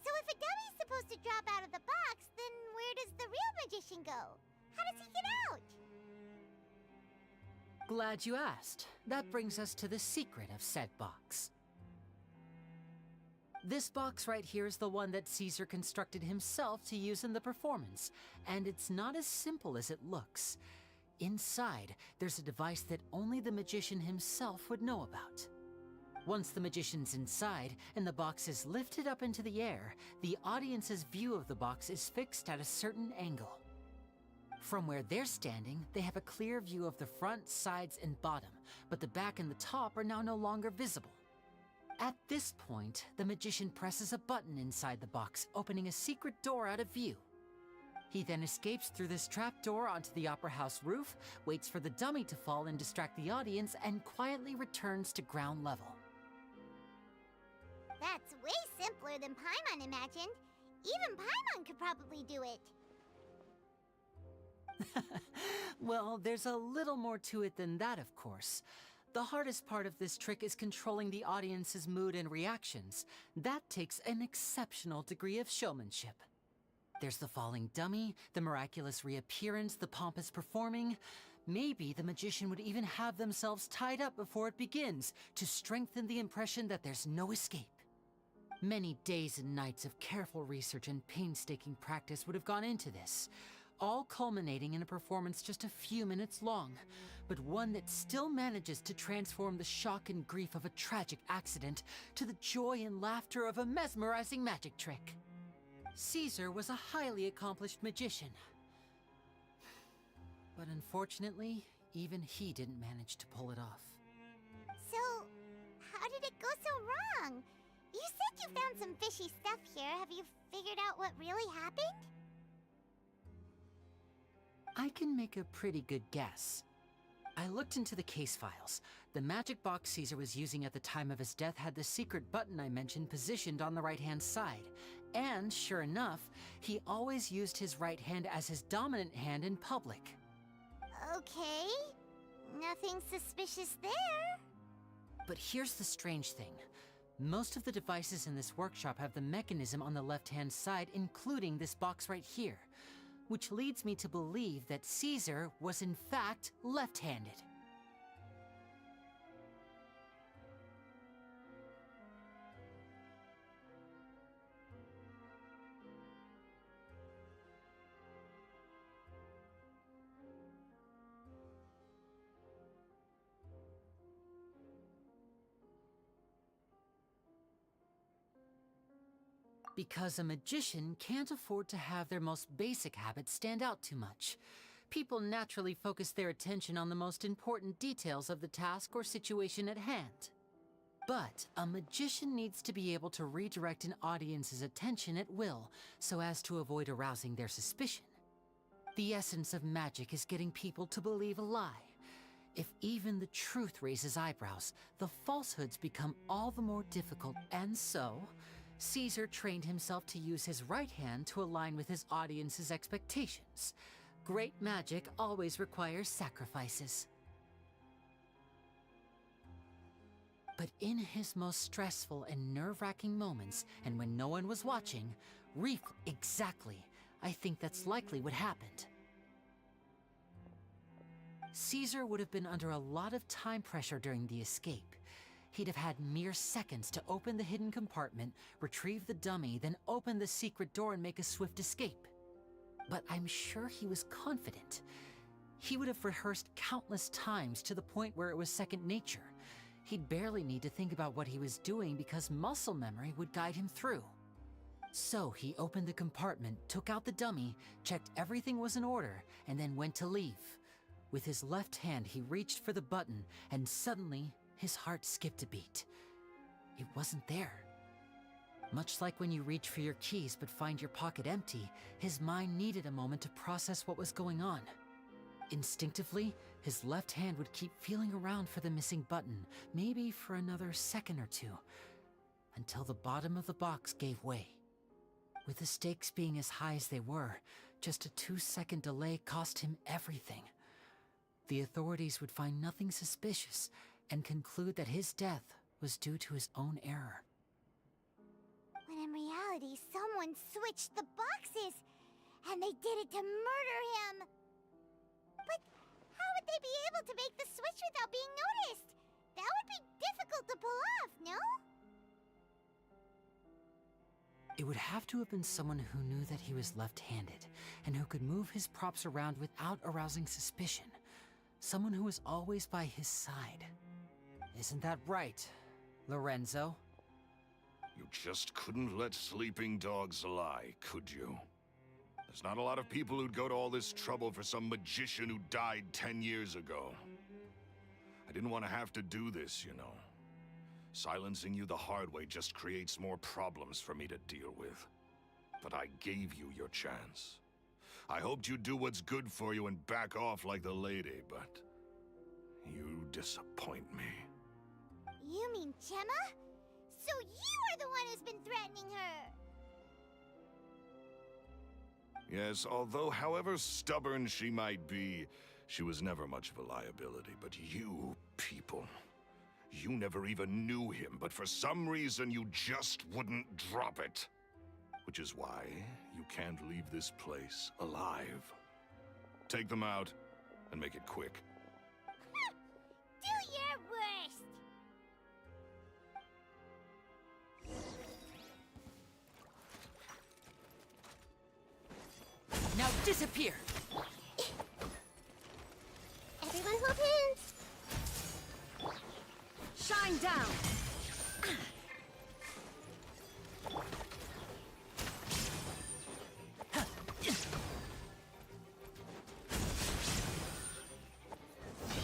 So if a dummy's supposed to drop out of the box, then where does the real magician go? How does he get out? Glad you asked. That brings us to the secret of said box. This box right here is the one that Caesar constructed himself to use in the performance, and it's not as simple as it looks. Inside, there's a device that only the magician himself would know about. Once the magician's inside and the box is lifted up into the air, the audience's view of the box is fixed at a certain angle. From where they're standing, they have a clear view of the front, sides, and bottom, but the back and the top are now no longer visible. At this point, the magician presses a button inside the box, opening a secret door out of view. He then escapes through this trapdoor onto the opera house roof, waits for the dummy to fall and distract the audience, and quietly returns to ground level. That's way simpler than Paimon imagined. Even Paimon could probably do it. Well, there's a little more to it than that, of course. The hardest part of this trick is controlling the audience's mood and reactions. That takes an exceptional degree of showmanship. There's the falling dummy, the miraculous reappearance, the pompous performing. Maybe the magician would even have themselves tied up before it begins to strengthen the impression that there's no escape. Many days and nights of careful research and painstaking practice would have gone into this, all culminating in a performance just a few minutes long, but one that still manages to transform the shock and grief of a tragic accident to the joy and laughter of a mesmerizing magic trick. Caesar was a highly accomplished magician, but unfortunately, even he didn't manage to pull it off. So, how did it go so wrong? You said you found some fishy stuff here. Have you figured out what really happened? I can make a pretty good guess. I looked into the case files. The magic box Caesar was using at the time of his death had the secret button I mentioned positioned on the right-hand side, And sure enough, he always used his right hand as his dominant hand in public. Okay. Nothing suspicious there. But here's the strange thing. Most of the devices in this workshop have the mechanism on the left-hand side, including this box right here, which leads me to believe that Caesar was in fact left-handed. Because a magician can't afford to have their most basic habits stand out too much. People naturally focus their attention on the most important details of the task or situation at hand. But a magician needs to be able to redirect an audience's attention at will so as to avoid arousing their suspicion. The essence of magic is getting people to believe a lie. If even the truth raises eyebrows, the falsehoods become all the more difficult, and so Caesar trained himself to use his right hand to align with his audience's expectations. Great magic always requires sacrifices. But in his most stressful and nerve-wracking moments, and when no one was watching, exactly, I think that's likely what happened. Caesar would have been under a lot of time pressure during the escape. He'd have had mere seconds to open the hidden compartment, retrieve the dummy, then open the secret door and make a swift escape. But I'm sure he was confident. He would have rehearsed countless times to the point where it was second nature. He'd barely need to think about what he was doing because muscle memory would guide him through. So he opened the compartment, took out the dummy, checked everything was in order, and then went to leave. With his left hand, he reached for the button, and suddenly, his heart skipped a beat. It wasn't there. Much like when you reach for your keys but find your pocket empty, his mind needed a moment to process what was going on. Instinctively, his left hand would keep feeling around for the missing button, maybe for another second or two, until the bottom of the box gave way. With the stakes being as high as they were, just a 2-second delay cost him everything. The authorities would find nothing suspicious and conclude that his death was due to his own error. When in reality, someone switched the boxes, and they did it to murder him. But how would they be able to make the switch without being noticed? That would be difficult to pull off, no? It would have to have been someone who knew that he was left-handed, and who could move his props around without arousing suspicion. Someone who was always by his side. Isn't that right, Lorenzo? You just couldn't let sleeping dogs lie, could you? There's not a lot of people who'd go to all this trouble for some magician who died 10 years ago. I didn't want to have to do this, you know. Silencing you the hard way just creates more problems for me to deal with. But I gave you your chance. I hoped you'd do what's good for you and back off like the lady, but you disappoint me. You mean Gemma? So you are the one who's been threatening her! Yes, although however stubborn she might be, she was never much of a liability. But you people, you never even knew him, but for some reason you just wouldn't drop it. Which is why you can't leave this place alive. Take them out, and make it quick. Do your worst! Now disappear! Everyone hop in! Shine down!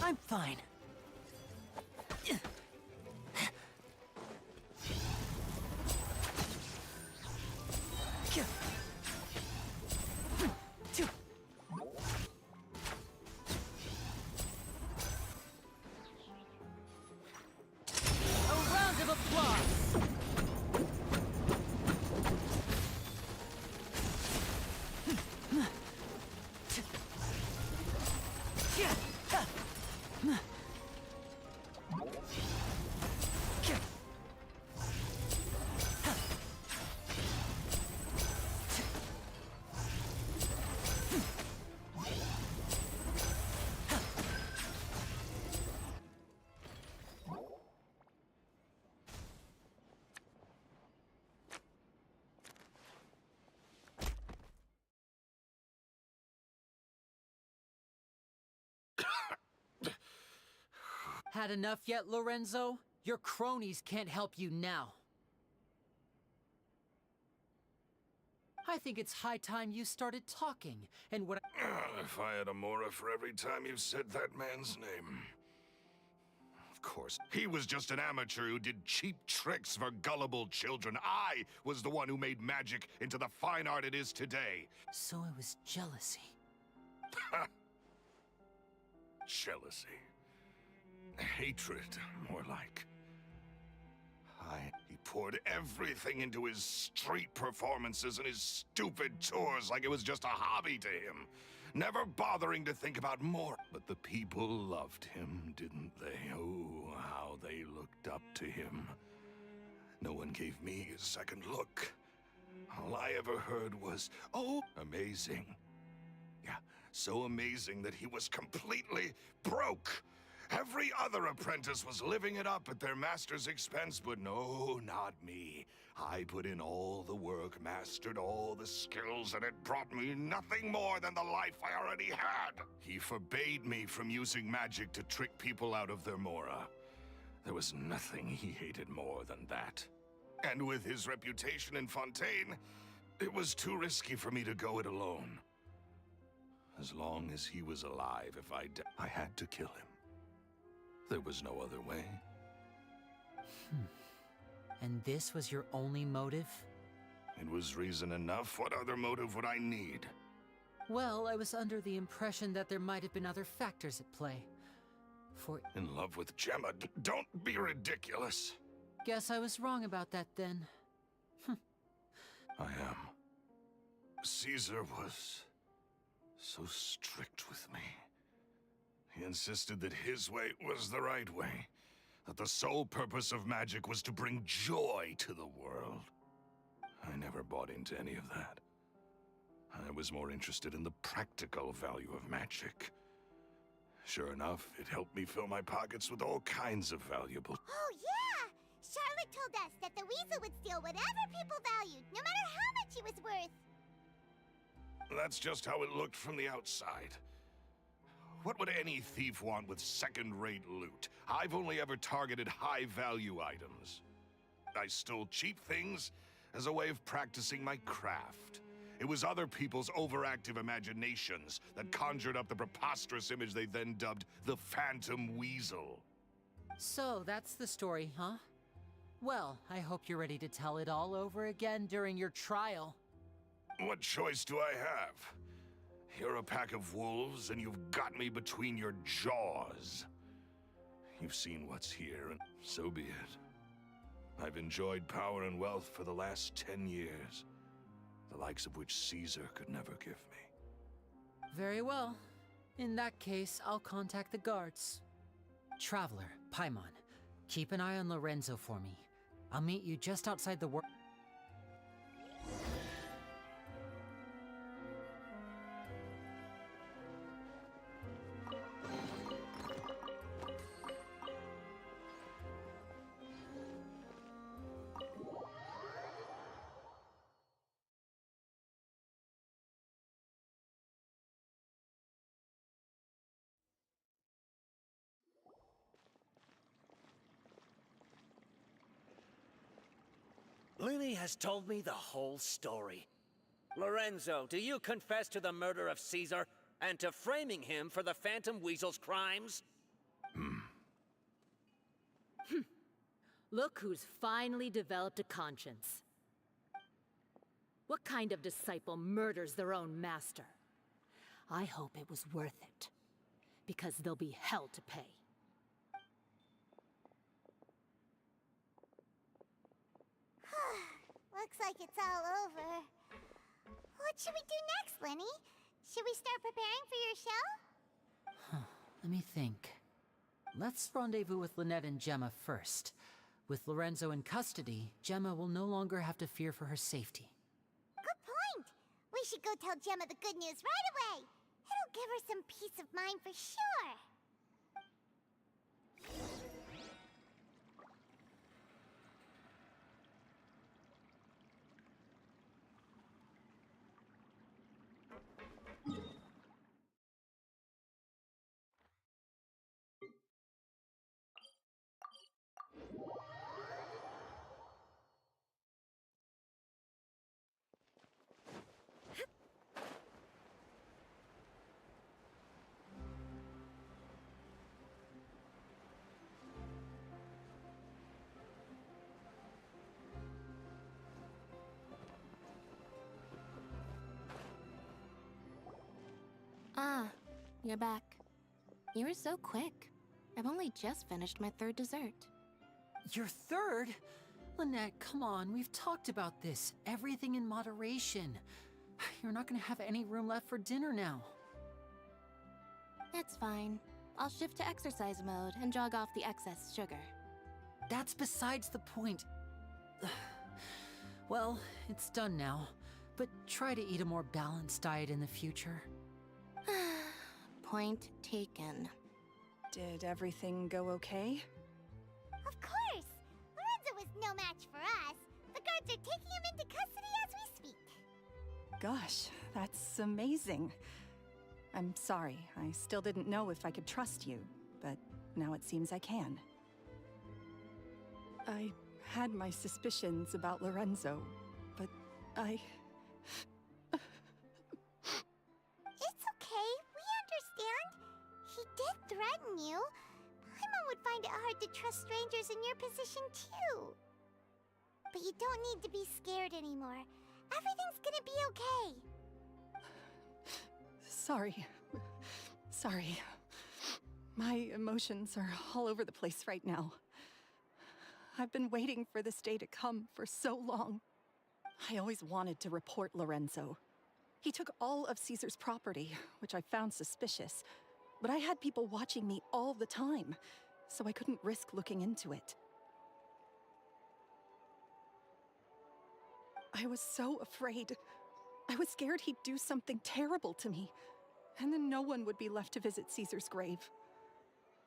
I'm fine. Had enough yet, Lorenzo? Your cronies can't help you now. I think it's high time you started talking, and what If I had a Mora for every time you said that man's name. Of course, he was just an amateur who did cheap tricks for gullible children. I was the one who made magic into the fine art it is today. So it was jealousy. Jealousy. Hatred, more like. He poured everything into his street performances and his stupid tours like it was just a hobby to him. Never bothering to think about more. But the people loved him, didn't they? Oh, how they looked up to him. No one gave me a second look. All I ever heard was, oh, amazing. Yeah, so amazing that he was completely broke. Every other apprentice was living it up at their master's expense, but no, not me. I put in all the work, mastered all the skills, and it brought me nothing more than the life I already had. He forbade me from using magic to trick people out of their Mora. There was nothing he hated more than that. And with his reputation in Fontaine, it was too risky for me to go it alone. As long as he was alive, if I had to kill him. There was no other way. And this was your only motive? It was reason enough. What other motive would I need? Well, I was under the impression that there might have been other factors at play. In love with Gemma? Don't be ridiculous. Guess I was wrong about that then. I am. Caesar was so strict with me. He insisted that his way was the right way. That the sole purpose of magic was to bring joy to the world. I never bought into any of that. I was more interested in the practical value of magic. Sure enough, it helped me fill my pockets with all kinds of valuable... Oh, yeah! Charlotte told us that the weasel would steal whatever people valued, no matter how much he was worth. That's just how it looked from the outside. What would any thief want with second-rate loot? I've only ever targeted high-value items. I stole cheap things as a way of practicing my craft. It was other people's overactive imaginations that conjured up the preposterous image they then dubbed the Phantom Weasel. So, that's the story, huh? Well, I hope you're ready to tell it all over again during your trial. What choice do I have? You're a pack of wolves, and you've got me between your jaws. You've seen what's here, and so be it. I've enjoyed power and wealth for the last 10 years, the likes of which Caesar could never give me. Very well. In that case, I'll contact the guards. Traveler, Paimon, keep an eye on Lorenzo for me. I'll meet you just outside the work. Lily has told me the whole story. Lorenzo, do you confess to the murder of Caesar and to framing him for the Phantom Weasel's crimes? Look who's finally developed a conscience. What kind of disciple murders their own master? I hope it was worth it, because there'll be hell to pay. Looks like it's all over. What should we do next, Lenny? Should we start preparing for your show? Let me think. Let's rendezvous with Lynette and Gemma first. With Lorenzo in custody, Gemma will no longer have to fear for her safety. Good point! We should go tell Gemma the good news right away. It'll give her some peace of mind for sure. you're back. You were so quick. I've only just finished my third dessert. Your third? Lynette, come on, we've talked about this. Everything in moderation. You're not gonna have any room left for dinner now. It's fine. I'll shift to exercise mode and jog off the excess sugar. That's besides the point. Well, it's done now, but try to eat a more balanced diet in the future. Point taken. Did everything go okay? Of course! Lorenzo was no match for us. The guards are taking him into custody as we speak. Gosh, that's amazing. I'm sorry, I still didn't know if I could trust you, but now it seems I can. I had my suspicions about Lorenzo, but I... It's okay, we understand. He did threaten you. Paimon would find it hard to trust strangers in your position too. But you don't need to be scared anymore. Everything's gonna be okay. Sorry. Sorry. My emotions are all over the place right now. I've been waiting for this day to come for so long. I always wanted to report Lorenzo. He took all of Caesar's property, which I found suspicious, but I had people watching me all the time, so I couldn't risk looking into it. I was so afraid. I was scared he'd do something terrible to me, and then no one would be left to visit Caesar's grave.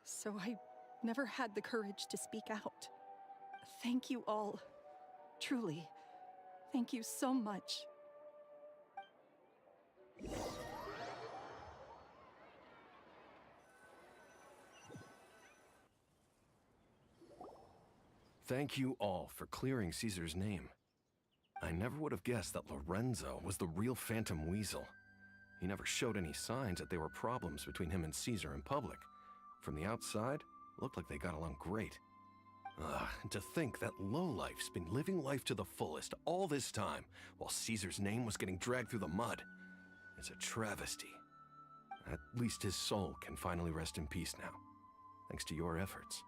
So I never had the courage to speak out. Thank you all. Truly. Thank you so much. Thank you all for clearing Caesar's name. I never would have guessed that Lorenzo was the real Phantom Weasel. He never showed any signs that there were problems between him and Caesar in public. From the outside, it looked like they got along great. And to think that lowlife's been living life to the fullest all this time, while Caesar's name was getting dragged through the mud. It's a travesty. At least his soul can finally rest in peace now, thanks to your efforts.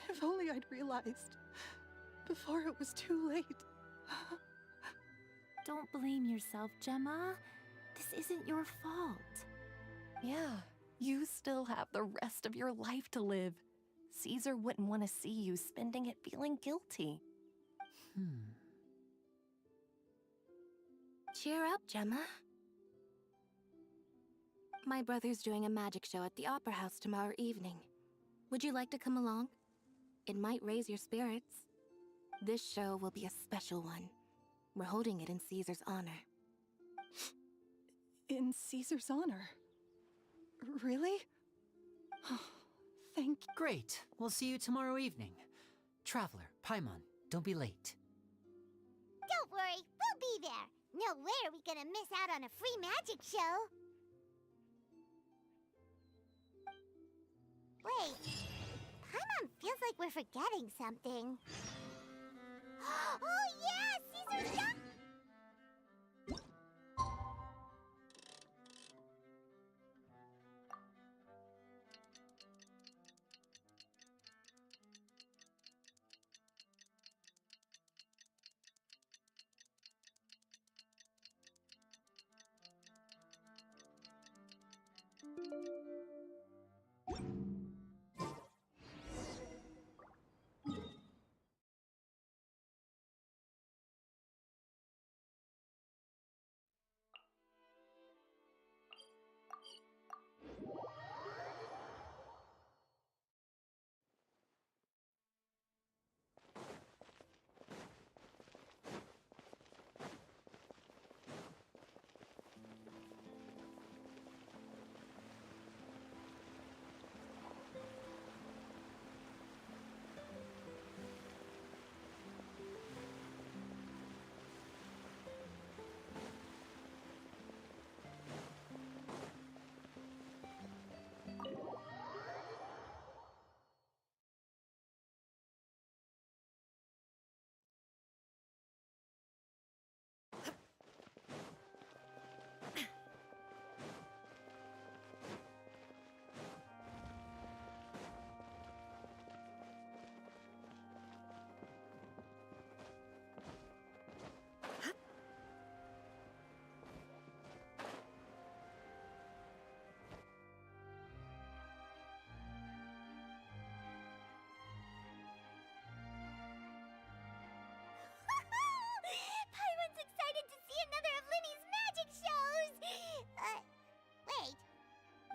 If only I'd realized before it was too late. Don't blame yourself, Gemma. This isn't your fault. Yeah, you still have the rest of your life to live. Caesar wouldn't want to see you spending it feeling guilty. Cheer up, Gemma. My brother's doing a magic show at the Opera House tomorrow evening. Would you like to come along? It might raise your spirits. This show will be a special one. We're holding it in Caesar's honor. In Caesar's honor? Really? Thank you. Great. We'll see you tomorrow evening. Traveler, Paimon, don't be late. Don't worry, we'll be there. No way are we gonna miss out on a free magic show. Wait, Paimon feels like we're forgetting something. Oh yeah, Caesar's done!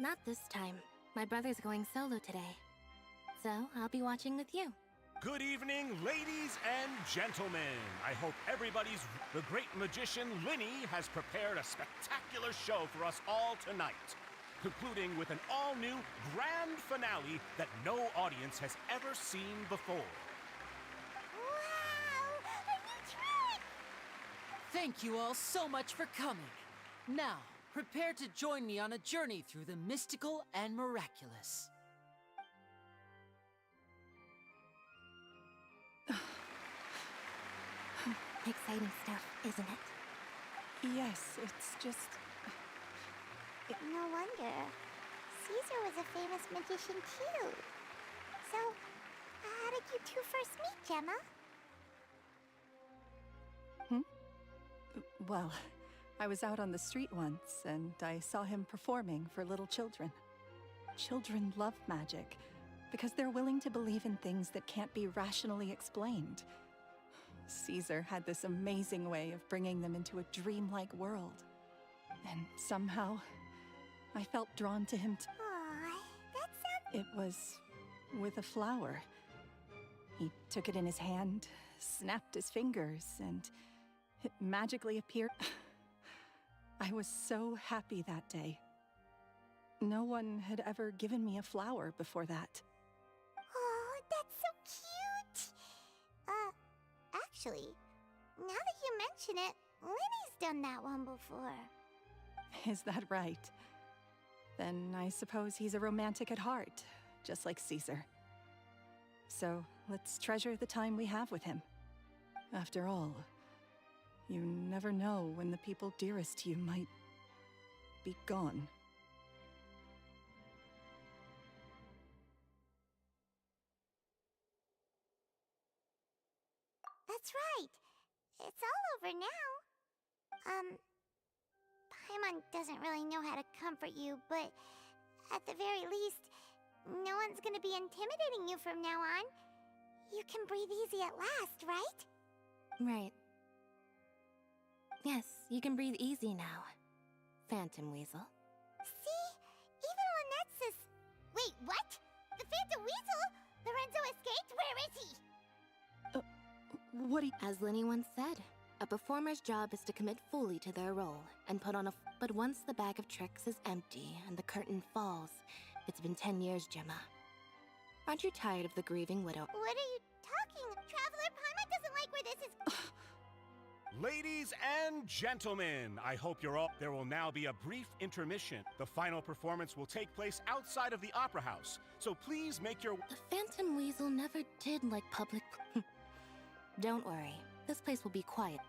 Not this time. My brother's going solo today. So, I'll be watching with you. Good evening, ladies and gentlemen. I hope everybody's... The great magician Linny has prepared a spectacular show for us all tonight, concluding with an all-new grand finale that no audience has ever seen before. Wow! A new trick! Thank you all so much for coming. Now, prepare to join me on a journey through the mystical and miraculous. Exciting stuff, isn't it? Yes, it's just... No wonder. Caesar was a famous magician too. So, how did you two first meet, Gemma? Well, I was out on the street once, and I saw him performing for little children. Children love magic, because they're willing to believe in things that can't be rationally explained. Caesar had this amazing way of bringing them into a dreamlike world. And somehow, I felt drawn to him Aw, that sounds... It was with a flower. He took it in his hand, snapped his fingers, and it magically appeared. I was so happy that day. No one had ever given me a flower before that. Oh, that's so cute! Actually, now that you mention it, Linny's done that one before. Is that right? Then I suppose he's a romantic at heart, just like Caesar. So let's treasure the time we have with him. After all, you never know when the people dearest to you might be gone. That's right. It's all over now. Paimon doesn't really know how to comfort you, but at the very least, no one's gonna be intimidating you from now on. You can breathe easy at last, right? Right. Yes, you can breathe easy now, Phantom Weasel. See? Even Lynette says... Wait, what? The Phantom Weasel? Lorenzo escaped? Where is he? What do you... As Linny once said, a performer's job is to commit fully to their role and put on a... But once the bag of tricks is empty and the curtain falls, it's been 10 years, Gemma. Aren't you tired of the grieving widow? What are you talking? Traveler, Paimon doesn't like where this is... Ladies and gentlemen, I hope you're all... There will now be a brief intermission. The final performance will take place outside of the Opera House, so please make your... The Phantom Weasel never did like public... Don't worry, this place will be quiet.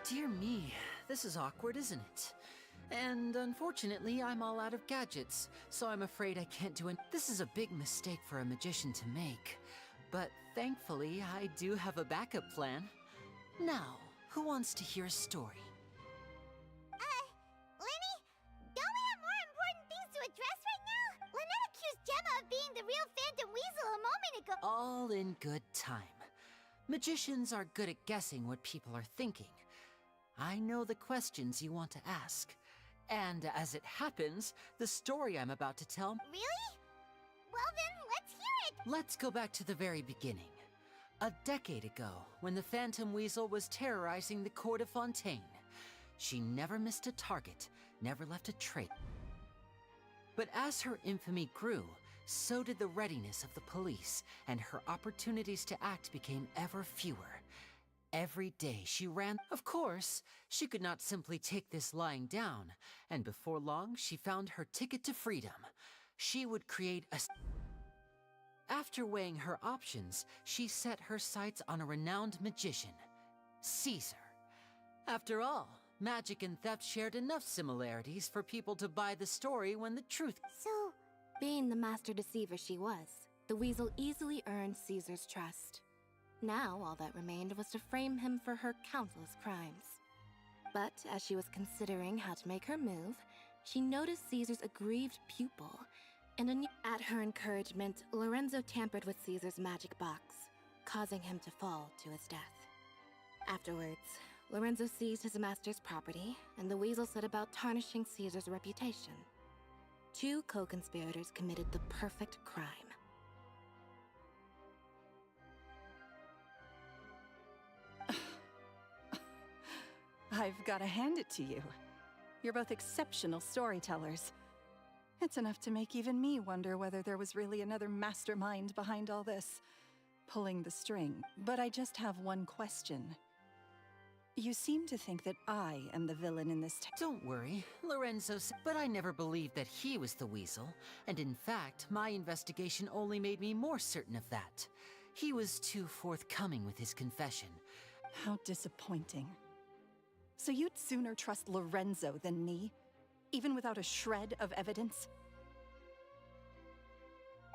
Dear me, this is awkward, isn't it? And unfortunately, I'm all out of gadgets, so I'm afraid I can't do it. This is a big mistake for a magician to make. But thankfully, I do have a backup plan. Now, who wants to hear a story? Linny? Don't we have more important things to address right now? Lynette accused Gemma of being the real Phantom Weasel a moment ago. All in good time. Magicians are good at guessing what people are thinking. I know the questions you want to ask. And as it happens, the story I'm about to tell... Really? Well then, let's hear it! Let's go back to the very beginning. A decade ago, when the Phantom Weasel was terrorizing the court of Fontaine. She never missed a target, never left a trace. But as her infamy grew, so did the readiness of the police, and her opportunities to act became ever fewer. Every day she ran. Of course, she could not simply take this lying down, and before long she found her ticket to freedom. She would create a... After weighing her options, she set her sights on a renowned magician, Caesar. After all, magic and theft shared enough similarities for people to buy the story when the truth... So, being the master deceiver she was, the weasel easily earned Caesar's trust. Now, all that remained was to frame him for her countless crimes. But as she was considering how to make her move, she noticed Caesar's aggrieved pupil, and at her encouragement, Lorenzo tampered with Caesar's magic box, causing him to fall to his death. Afterwards, Lorenzo seized his master's property, and the weasel set about tarnishing Caesar's reputation. Two co-conspirators committed the perfect crime. I've got to hand it to you. You're both exceptional storytellers. It's enough to make even me wonder whether there was really another mastermind behind all this, pulling the string. But I just have one question. You seem to think that I am the villain in this Don't worry, Lorenzo but I never believed that he was the weasel, and in fact, my investigation only made me more certain of that. He was too forthcoming with his confession. How disappointing. So you'd sooner trust Lorenzo than me? Even without a shred of evidence?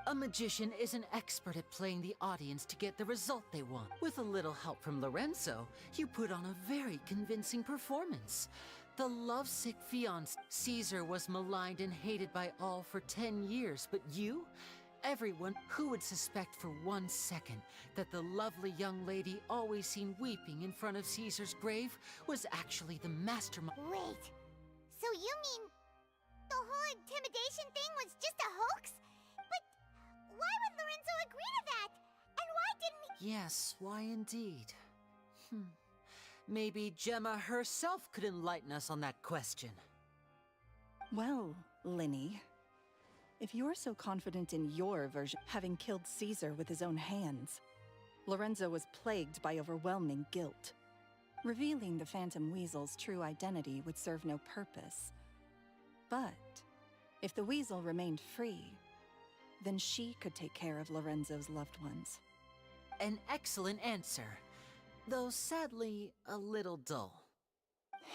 A magician is an expert at playing the audience to get the result they want. With a little help from Lorenzo, you put on a very convincing performance. The lovesick fiancé. Caesar was maligned and hated by all for 10 years, but you? Everyone who would suspect for 1 second that the lovely young lady always seen weeping in front of Caesar's grave was actually the mastermind. Wait, so you mean the whole intimidation thing was just a hoax? But why would Lorenzo agree to that? And why didn't he— Yes, why indeed? Maybe Gemma herself could enlighten us on that question. Well, Linny, if you're so confident in your version, having killed Caesar with his own hands, Lorenzo was plagued by overwhelming guilt. Revealing the Phantom Weasel's true identity would serve no purpose. But if the weasel remained free, then she could take care of Lorenzo's loved ones. An excellent answer, though sadly a little dull.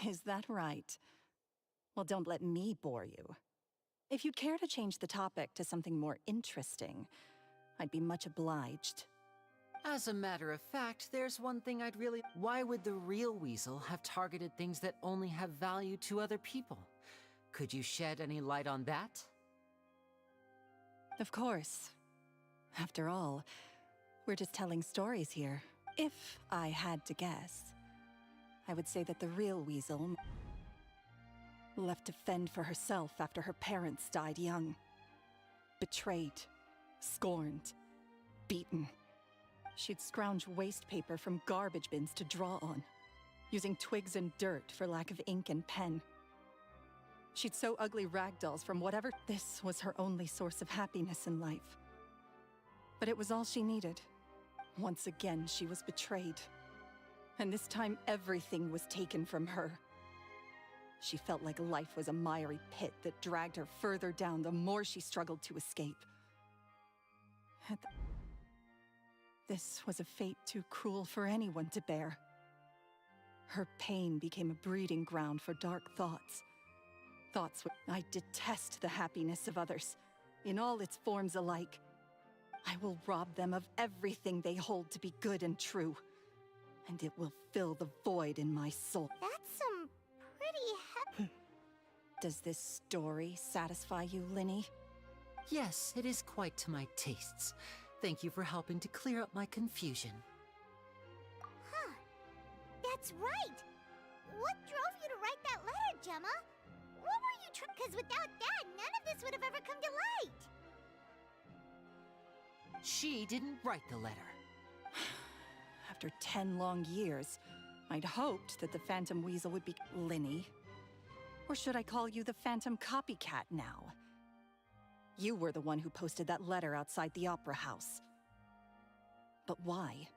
Is that right? Well, don't let me bore you. If you'd care to change the topic to something more interesting, I'd be much obliged. As a matter of fact, there's one thing I'd really... Why would the real weasel have targeted things that only have value to other people? Could you shed any light on that? Of course. After all, we're just telling stories here. If I had to guess, I would say that the real weasel left to fend for herself after her parents died young. Betrayed, scorned, beaten. She'd scrounge waste paper from garbage bins to draw on, using twigs and dirt for lack of ink and pen. She'd sew ugly rag dolls from whatever. This was her only source of happiness in life. But it was all she needed. Once again, she was betrayed. And this time, everything was taken from her. She felt like life was a miry pit that dragged her further down the more she struggled to escape. This was a fate too cruel for anyone to bear. Her pain became a breeding ground for dark thoughts. I detest the happiness of others, in all its forms alike. I will rob them of everything they hold to be good and true, and it will fill the void in my soul. That's some pretty Does this story satisfy you, Linny? Yes, it is quite to my tastes. Thank you for helping to clear up my confusion. Huh. That's right. What drove you to write that letter, Gemma? What were you because without that, none of this would have ever come to light. She didn't write the letter. After 10 long years, I'd hoped that the Phantom Weasel would be Linny. Or should I call you the Phantom Copycat now? You were the one who posted that letter outside the Opera House. But why?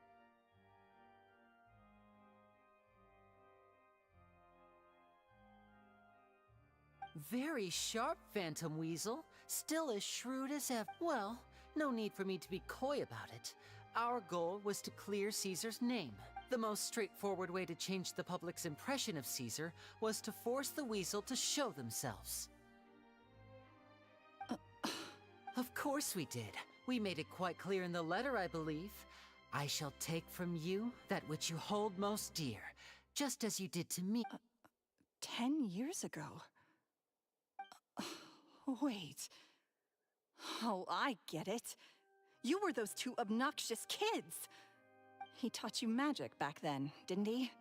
Very sharp, Phantom Weasel. Still as shrewd as ever. Well, No need for me to be coy about it. Our goal was to clear Caesar's name. The most straightforward way to change the public's impression of Caesar was to force the Weasel to show themselves. Of course we did. We made it quite clear in the letter, I believe. I shall take from you that which you hold most dear, just as you did to me. 10 years ago? Wait. Oh, I get it. You were those two obnoxious kids. He taught you magic back then, didn't he?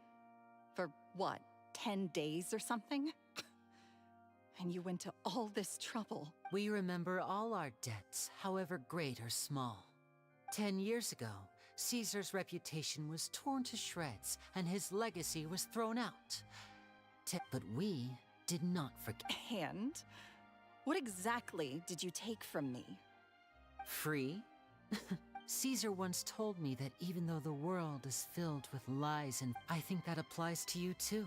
For what, 10 days or something? And you went to all this trouble. We remember all our debts, however great or small. 10 years ago, Caesar's reputation was torn to shreds, and his legacy was thrown out. But we did not forget. And? What exactly did you take from me? Free? Caesar once told me that even though the world is filled with lies, and I think that applies to you too.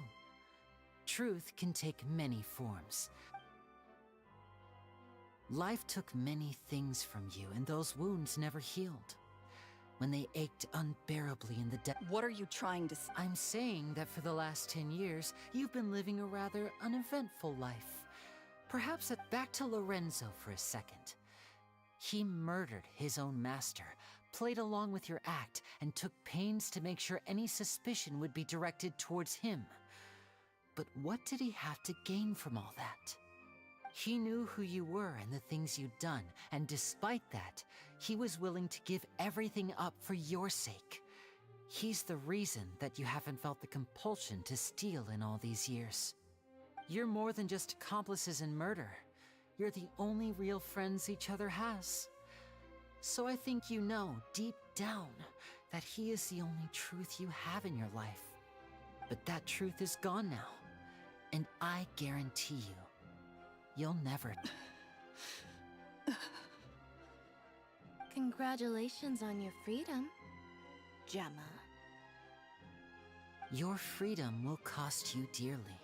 Truth can take many forms. Life took many things from you, and those wounds never healed. When they ached unbearably in the depths. What are you trying to say? I'm saying that for the last 10 years, you've been living a rather uneventful life. Perhaps back to Lorenzo for a second. He murdered his own master, played along with your act, and took pains to make sure any suspicion would be directed towards him. But what did he have to gain from all that? He knew who you were and the things you'd done, and despite that, he was willing to give everything up for your sake. He's the reason that you haven't felt the compulsion to steal in all these years. You're more than just accomplices in murder. You're the only real friends each other has. So I think you know, deep down, that he is the only truth you have in your life. But that truth is gone now, and I guarantee you, you'll never... Congratulations on your freedom, Gemma. Your freedom will cost you dearly.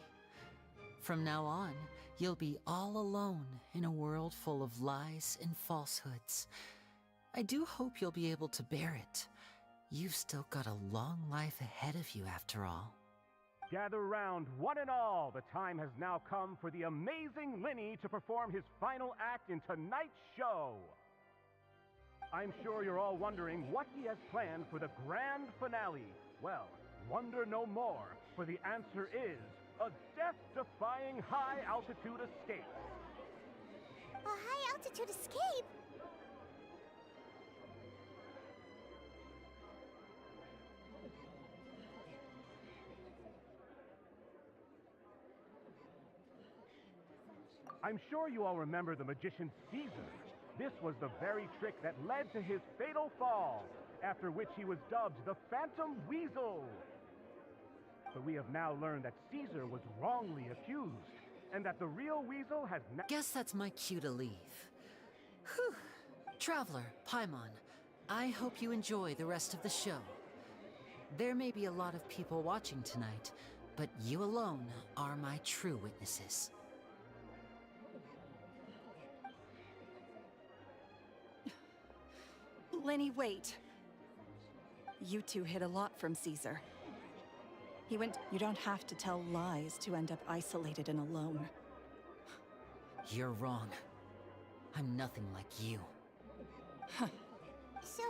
From now on, you'll be all alone in a world full of lies and falsehoods. I do hope you'll be able to bear it. You've still got a long life ahead of you after all. Gather round, one and all. The time has now come for the amazing Linny to perform his final act in tonight's show. I'm sure you're all wondering what he has planned for the grand finale. Well, wonder no more, for the answer is a death-defying high-altitude escape. A high-altitude escape? I'm sure you all remember the magician Caesar. This was the very trick that led to his fatal fall, after which he was dubbed the Phantom Weasel. But we have now learned that Caesar was wrongly accused, and that the real Weasel has Guess that's my cue to leave. Whew. Traveler, Paimon, I hope you enjoy the rest of the show. There may be a lot of people watching tonight, but you alone are my true witnesses. Lenny, wait. You two hid a lot from Caesar. He went... You don't have to tell lies to end up isolated and alone. You're wrong. I'm nothing like you. So,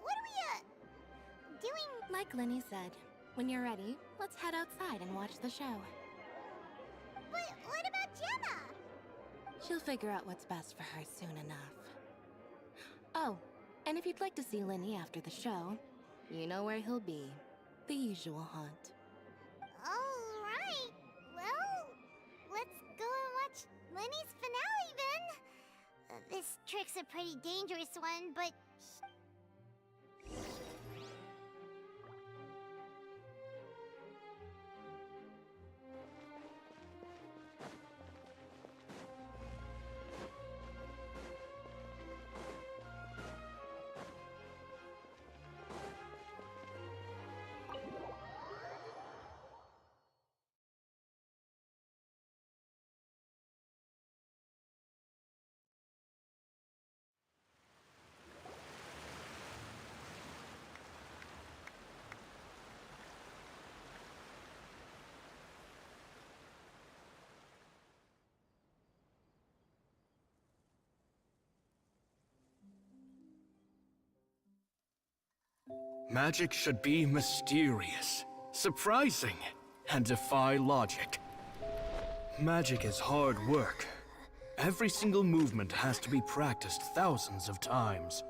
what are we, doing? Like Lenny said, when you're ready, let's head outside and watch the show. But what about Gemma? She'll figure out what's best for her soon enough. Oh, and if you'd like to see Lenny after the show, you know where he'll be. The usual haunt. All right. Well, let's go and watch Lenny's finale then. This trick's a pretty dangerous one, but Magic should be mysterious, surprising, and defy logic. Magic is hard work. Every single movement has to be practiced thousands of times.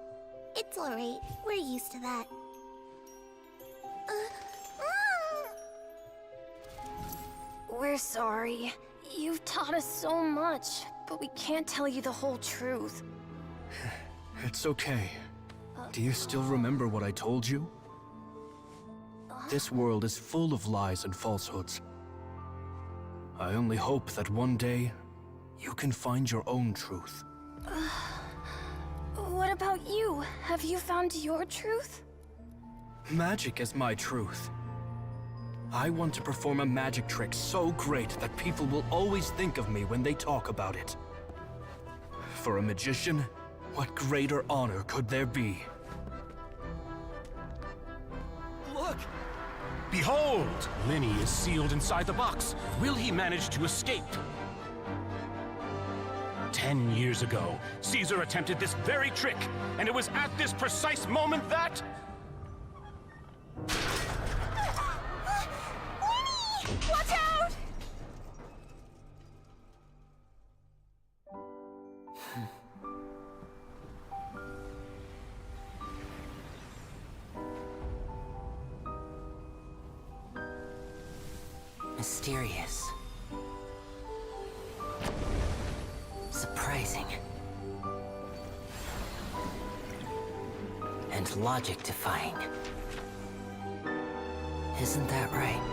It's alright. We're used to that. We're sorry. You've taught us so much, but we can't tell you the whole truth. It's okay. Do you still remember what I told you? This world is full of lies and falsehoods. I only hope that one day, you can find your own truth. What about you? Have you found your truth? Magic is my truth. I want to perform a magic trick so great that people will always think of me when they talk about it. For a magician, what greater honor could there be? Look! Behold! Linny is sealed inside the box. Will he manage to escape? 10 years ago, Caesar attempted this very trick, and it was at this precise moment that... Watch out! Mysterious. Surprising. And logic-defying. Isn't that right?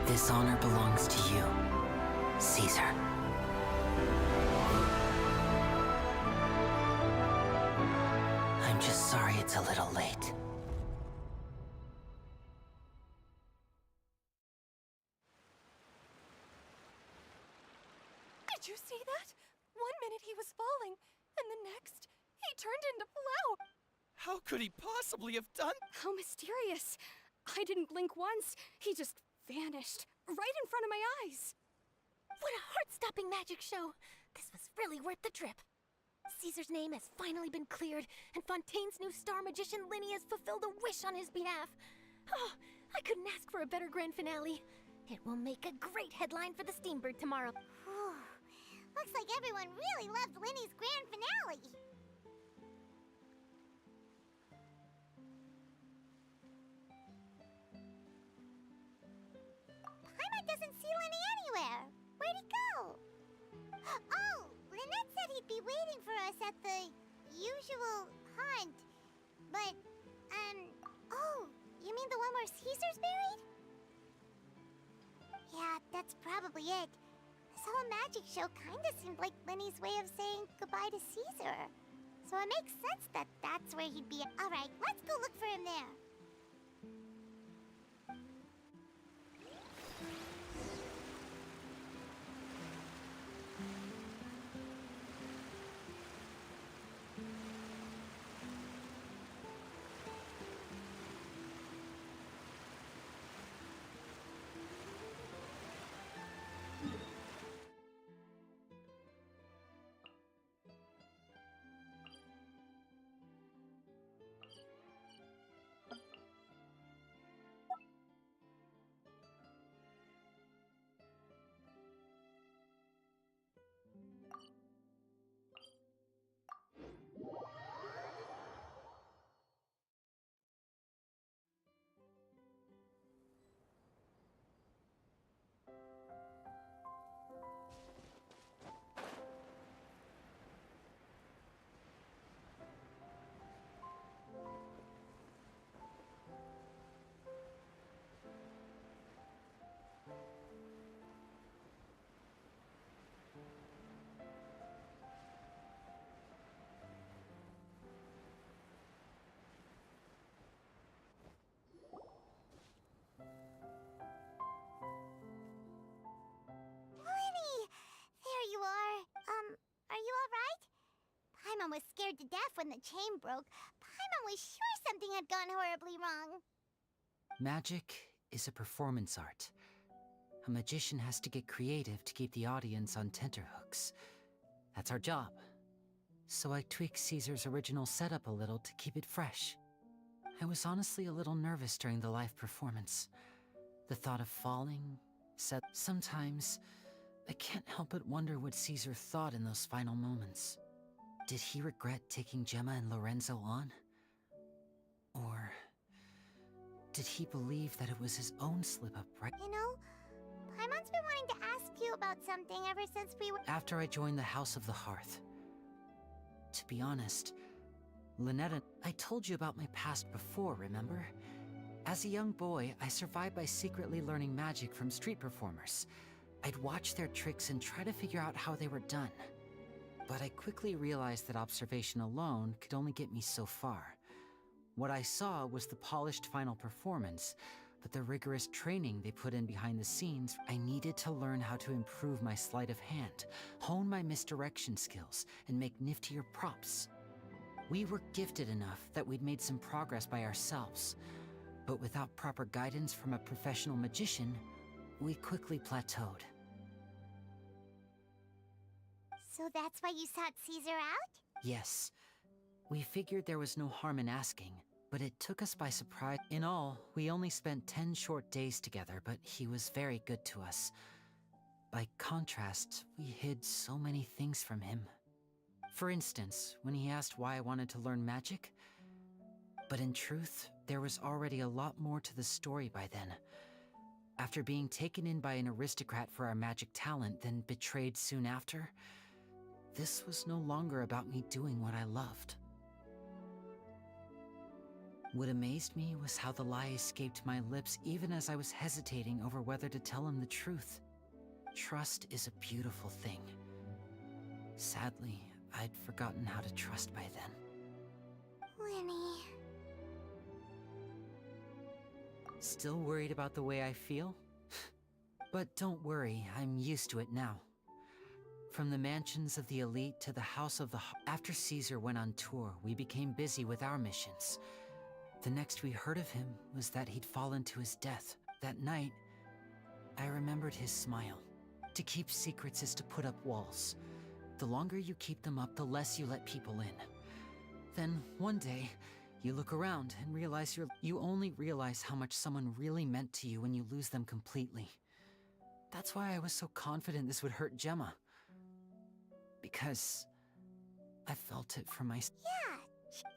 This honor belongs to you, Caesar. I'm just sorry it's a little late. Did you see that? 1 minute he was falling, and the next, he turned into flour. How could he possibly have done? How mysterious. I didn't blink once. He just vanished right in front of my eyes. What a heart-stopping magic show! This was really worth the trip. Caesar's name has finally been cleared, and Fontaine's new star magician Linny has fulfilled a wish on his behalf. Oh, I couldn't ask for a better grand finale. It will make a great headline for the Steambird tomorrow. Looks like everyone really loved Linny's grand finale. Paimon doesn't see Linny anywhere. Where'd he go? Oh, Lynette said he'd be waiting for us at the usual hunt. But, oh, you mean the one where Caesar's buried? Yeah, that's probably it. This whole magic show kinda seemed like Linny's way of saying goodbye to Caesar. So it makes sense that that's where he'd be. Alright, let's go look for him there. Are you alright? Paimon was scared to death when the chain broke. Paimon was sure something had gone horribly wrong. Magic is a performance art. A magician has to get creative to keep the audience on tenterhooks. That's our job. so I tweaked Caesar's original setup a little to keep it fresh. I was honestly a little nervous during the live performance. The thought of falling, sometimes I can't help but wonder what Caesar thought in those final moments. Did he regret taking Gemma and Lorenzo on? Or did he believe that it was his own slip-up, right? You know, Paimon's been wanting to ask you about something ever since we were— After I joined the House of the Hearth. To be honest, Lynette, I told you about my past before, remember? As a young boy, I survived by secretly learning magic from street performers. I'd watch their tricks and try to figure out how they were done. But I quickly realized that observation alone could only get me so far. What I saw was the polished final performance, but the rigorous training they put in behind the scenes, I needed to learn how to improve my sleight of hand, hone my misdirection skills, and make niftier props. We were gifted enough that we'd made some progress by ourselves, but without proper guidance from a professional magician, we quickly plateaued. So that's why you sought Caesar out? Yes. We figured there was no harm in asking, but it took us by surprise. In all, we only spent 10 short days together, but he was very good to us. By contrast, we hid so many things from him. For instance, when he asked why I wanted to learn magic, but in truth, there was already a lot more to the story by then. After being taken in by an aristocrat for our magic talent, then betrayed soon after, this was no longer about me doing what I loved. What amazed me was how the lie escaped my lips even as I was hesitating over whether to tell him the truth. Trust is a beautiful thing. Sadly, I'd forgotten how to trust by then. Winnie. Still worried about the way I feel? But don't worry, I'm used to it now. From the mansions of the elite to the House of the After Caesar went on tour, we became busy with our missions. The next we heard of him was that he'd fallen to his death. That night, I remembered his smile. To keep secrets is to put up walls. The longer you keep them up, the less you let people in. Then, one day, you look around and realize you only realize how much someone really meant to you when you lose them completely. That's why I was so confident this would hurt Gemma. Because I felt it from my... Yeah,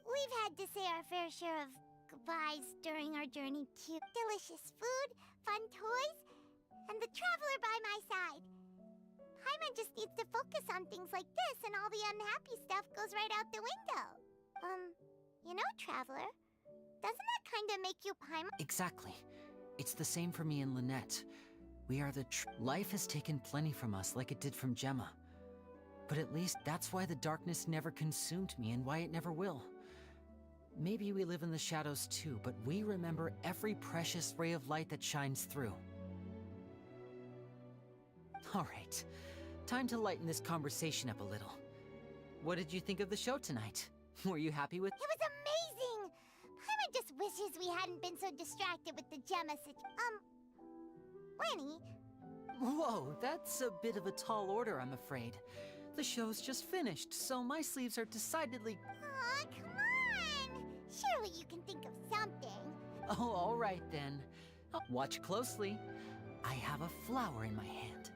we've had to say our fair share of goodbyes during our journey too. Delicious food, fun toys, and the traveler by my side. Paimon just needs to focus on things like this and all the unhappy stuff goes right out the window. You know, Traveler, doesn't that kind of make you Paimon? Exactly. It's the same for me and Lynette. We are the Life has taken plenty from us like it did from Gemma. But at least that's why the darkness never consumed me and why it never will. Maybe we live in the shadows too, but we remember every precious ray of light that shines through. Alright, time to lighten this conversation up a little. What did you think of the show tonight? Were you happy with— It was amazing! Paimon just wishes we hadn't been so distracted with the Gemma Winnie? Whoa, that's a bit of a tall order, I'm afraid. The show's just finished, so my sleeves are decidedly— Aw, come on! Surely you can think of something. Oh, all right then. Watch closely. I have a flower in my hand.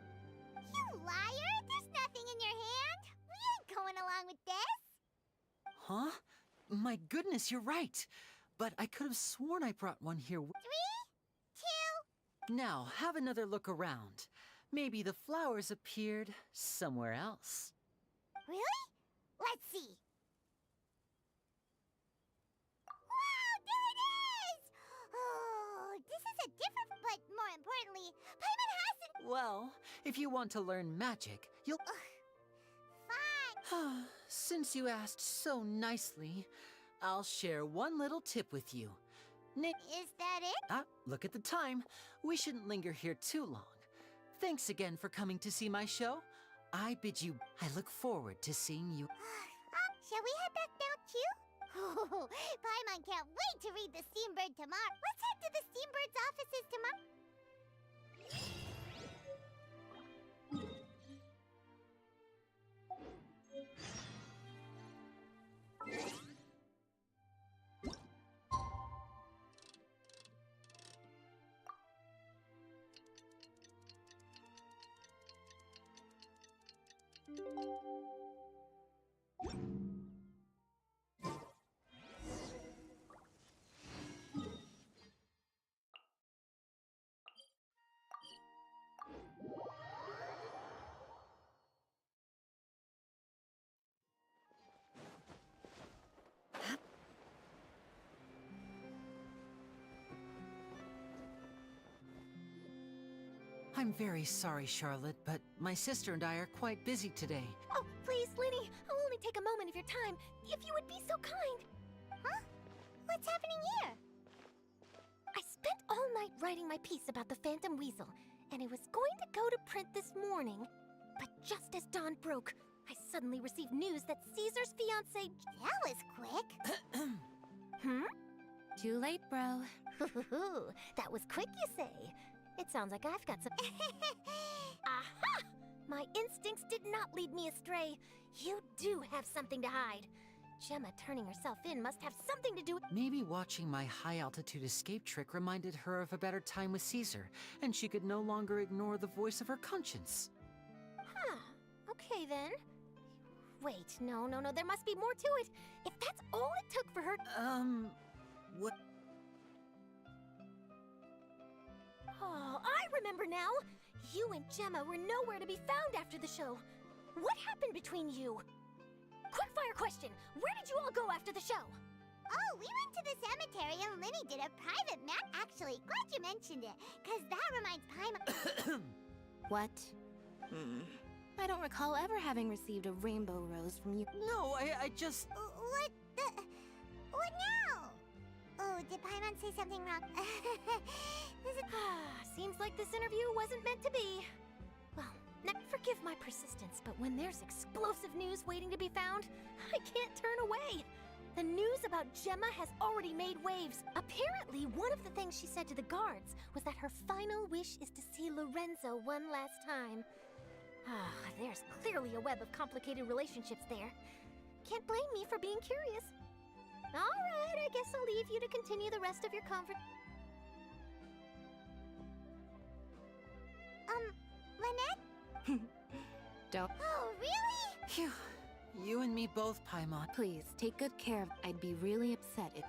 You liar! There's nothing in your hand! We ain't going along with this! Huh? My goodness, you're right. But I could have sworn I brought one here. 3, 2... Now, have another look around. Maybe the flowers appeared somewhere else. Really? Let's see. Wow, there it is! Oh, this is a different, but more importantly, Paimon hasn't— Well, if you want to learn magic, you'll— Fine! Since you asked so nicely, I'll share one little tip with you. Is that it? Look at the time. We shouldn't linger here too long. Thanks again for coming to see my show. I look forward to seeing you. Shall we head back now too? Oh, Paimon can't wait to read the Steambird tomorrow. Let's head to the Steambird's offices tomorrow. I'm very sorry, Charlotte, but my sister and I are quite busy today. Oh, please, Linny, I'll only take a moment of your time, if you would be so kind. Huh? What's happening here? I spent all night writing my piece about the Phantom Weasel, and it was going to go to print this morning. But just as dawn broke, I suddenly received news that Caesar's fiancée... That was quick. Too late, bro. That was quick, you say? It sounds like I've got some... Aha! My instincts did not lead me astray. You do have something to hide. Gemma turning herself in must have something to do with... Maybe watching my high-altitude escape trick reminded her of a better time with Caesar, and she could no longer ignore the voice of her conscience. Huh. Okay, then. Wait, no, there must be more to it. If that's all it took for her... What? Oh, I remember now! You and Gemma were nowhere to be found after the show. What happened between you? Quickfire question! Where did you all go after the show? Oh, we went to the cemetery and Linny did a private map. Actually, glad you mentioned it, because that reminds Paimon... What? I don't recall ever having received a rainbow rose from you. No, I just... What the... What now? Oh, did Paimon say something wrong? Seems like this interview wasn't meant to be. Well, now forgive my persistence, but when there's explosive news waiting to be found, I can't turn away. The news about Gemma has already made waves. Apparently, one of the things she said to the guards was that her final wish is to see Lorenzo one last time. There's clearly a web of complicated relationships there. Can't blame me for being curious. All right, I guess I'll leave you to continue the rest of your conversation. Lynette? Don't. Oh, really? Phew. You and me both, Paimon. Please, take good care of... I'd be really upset if...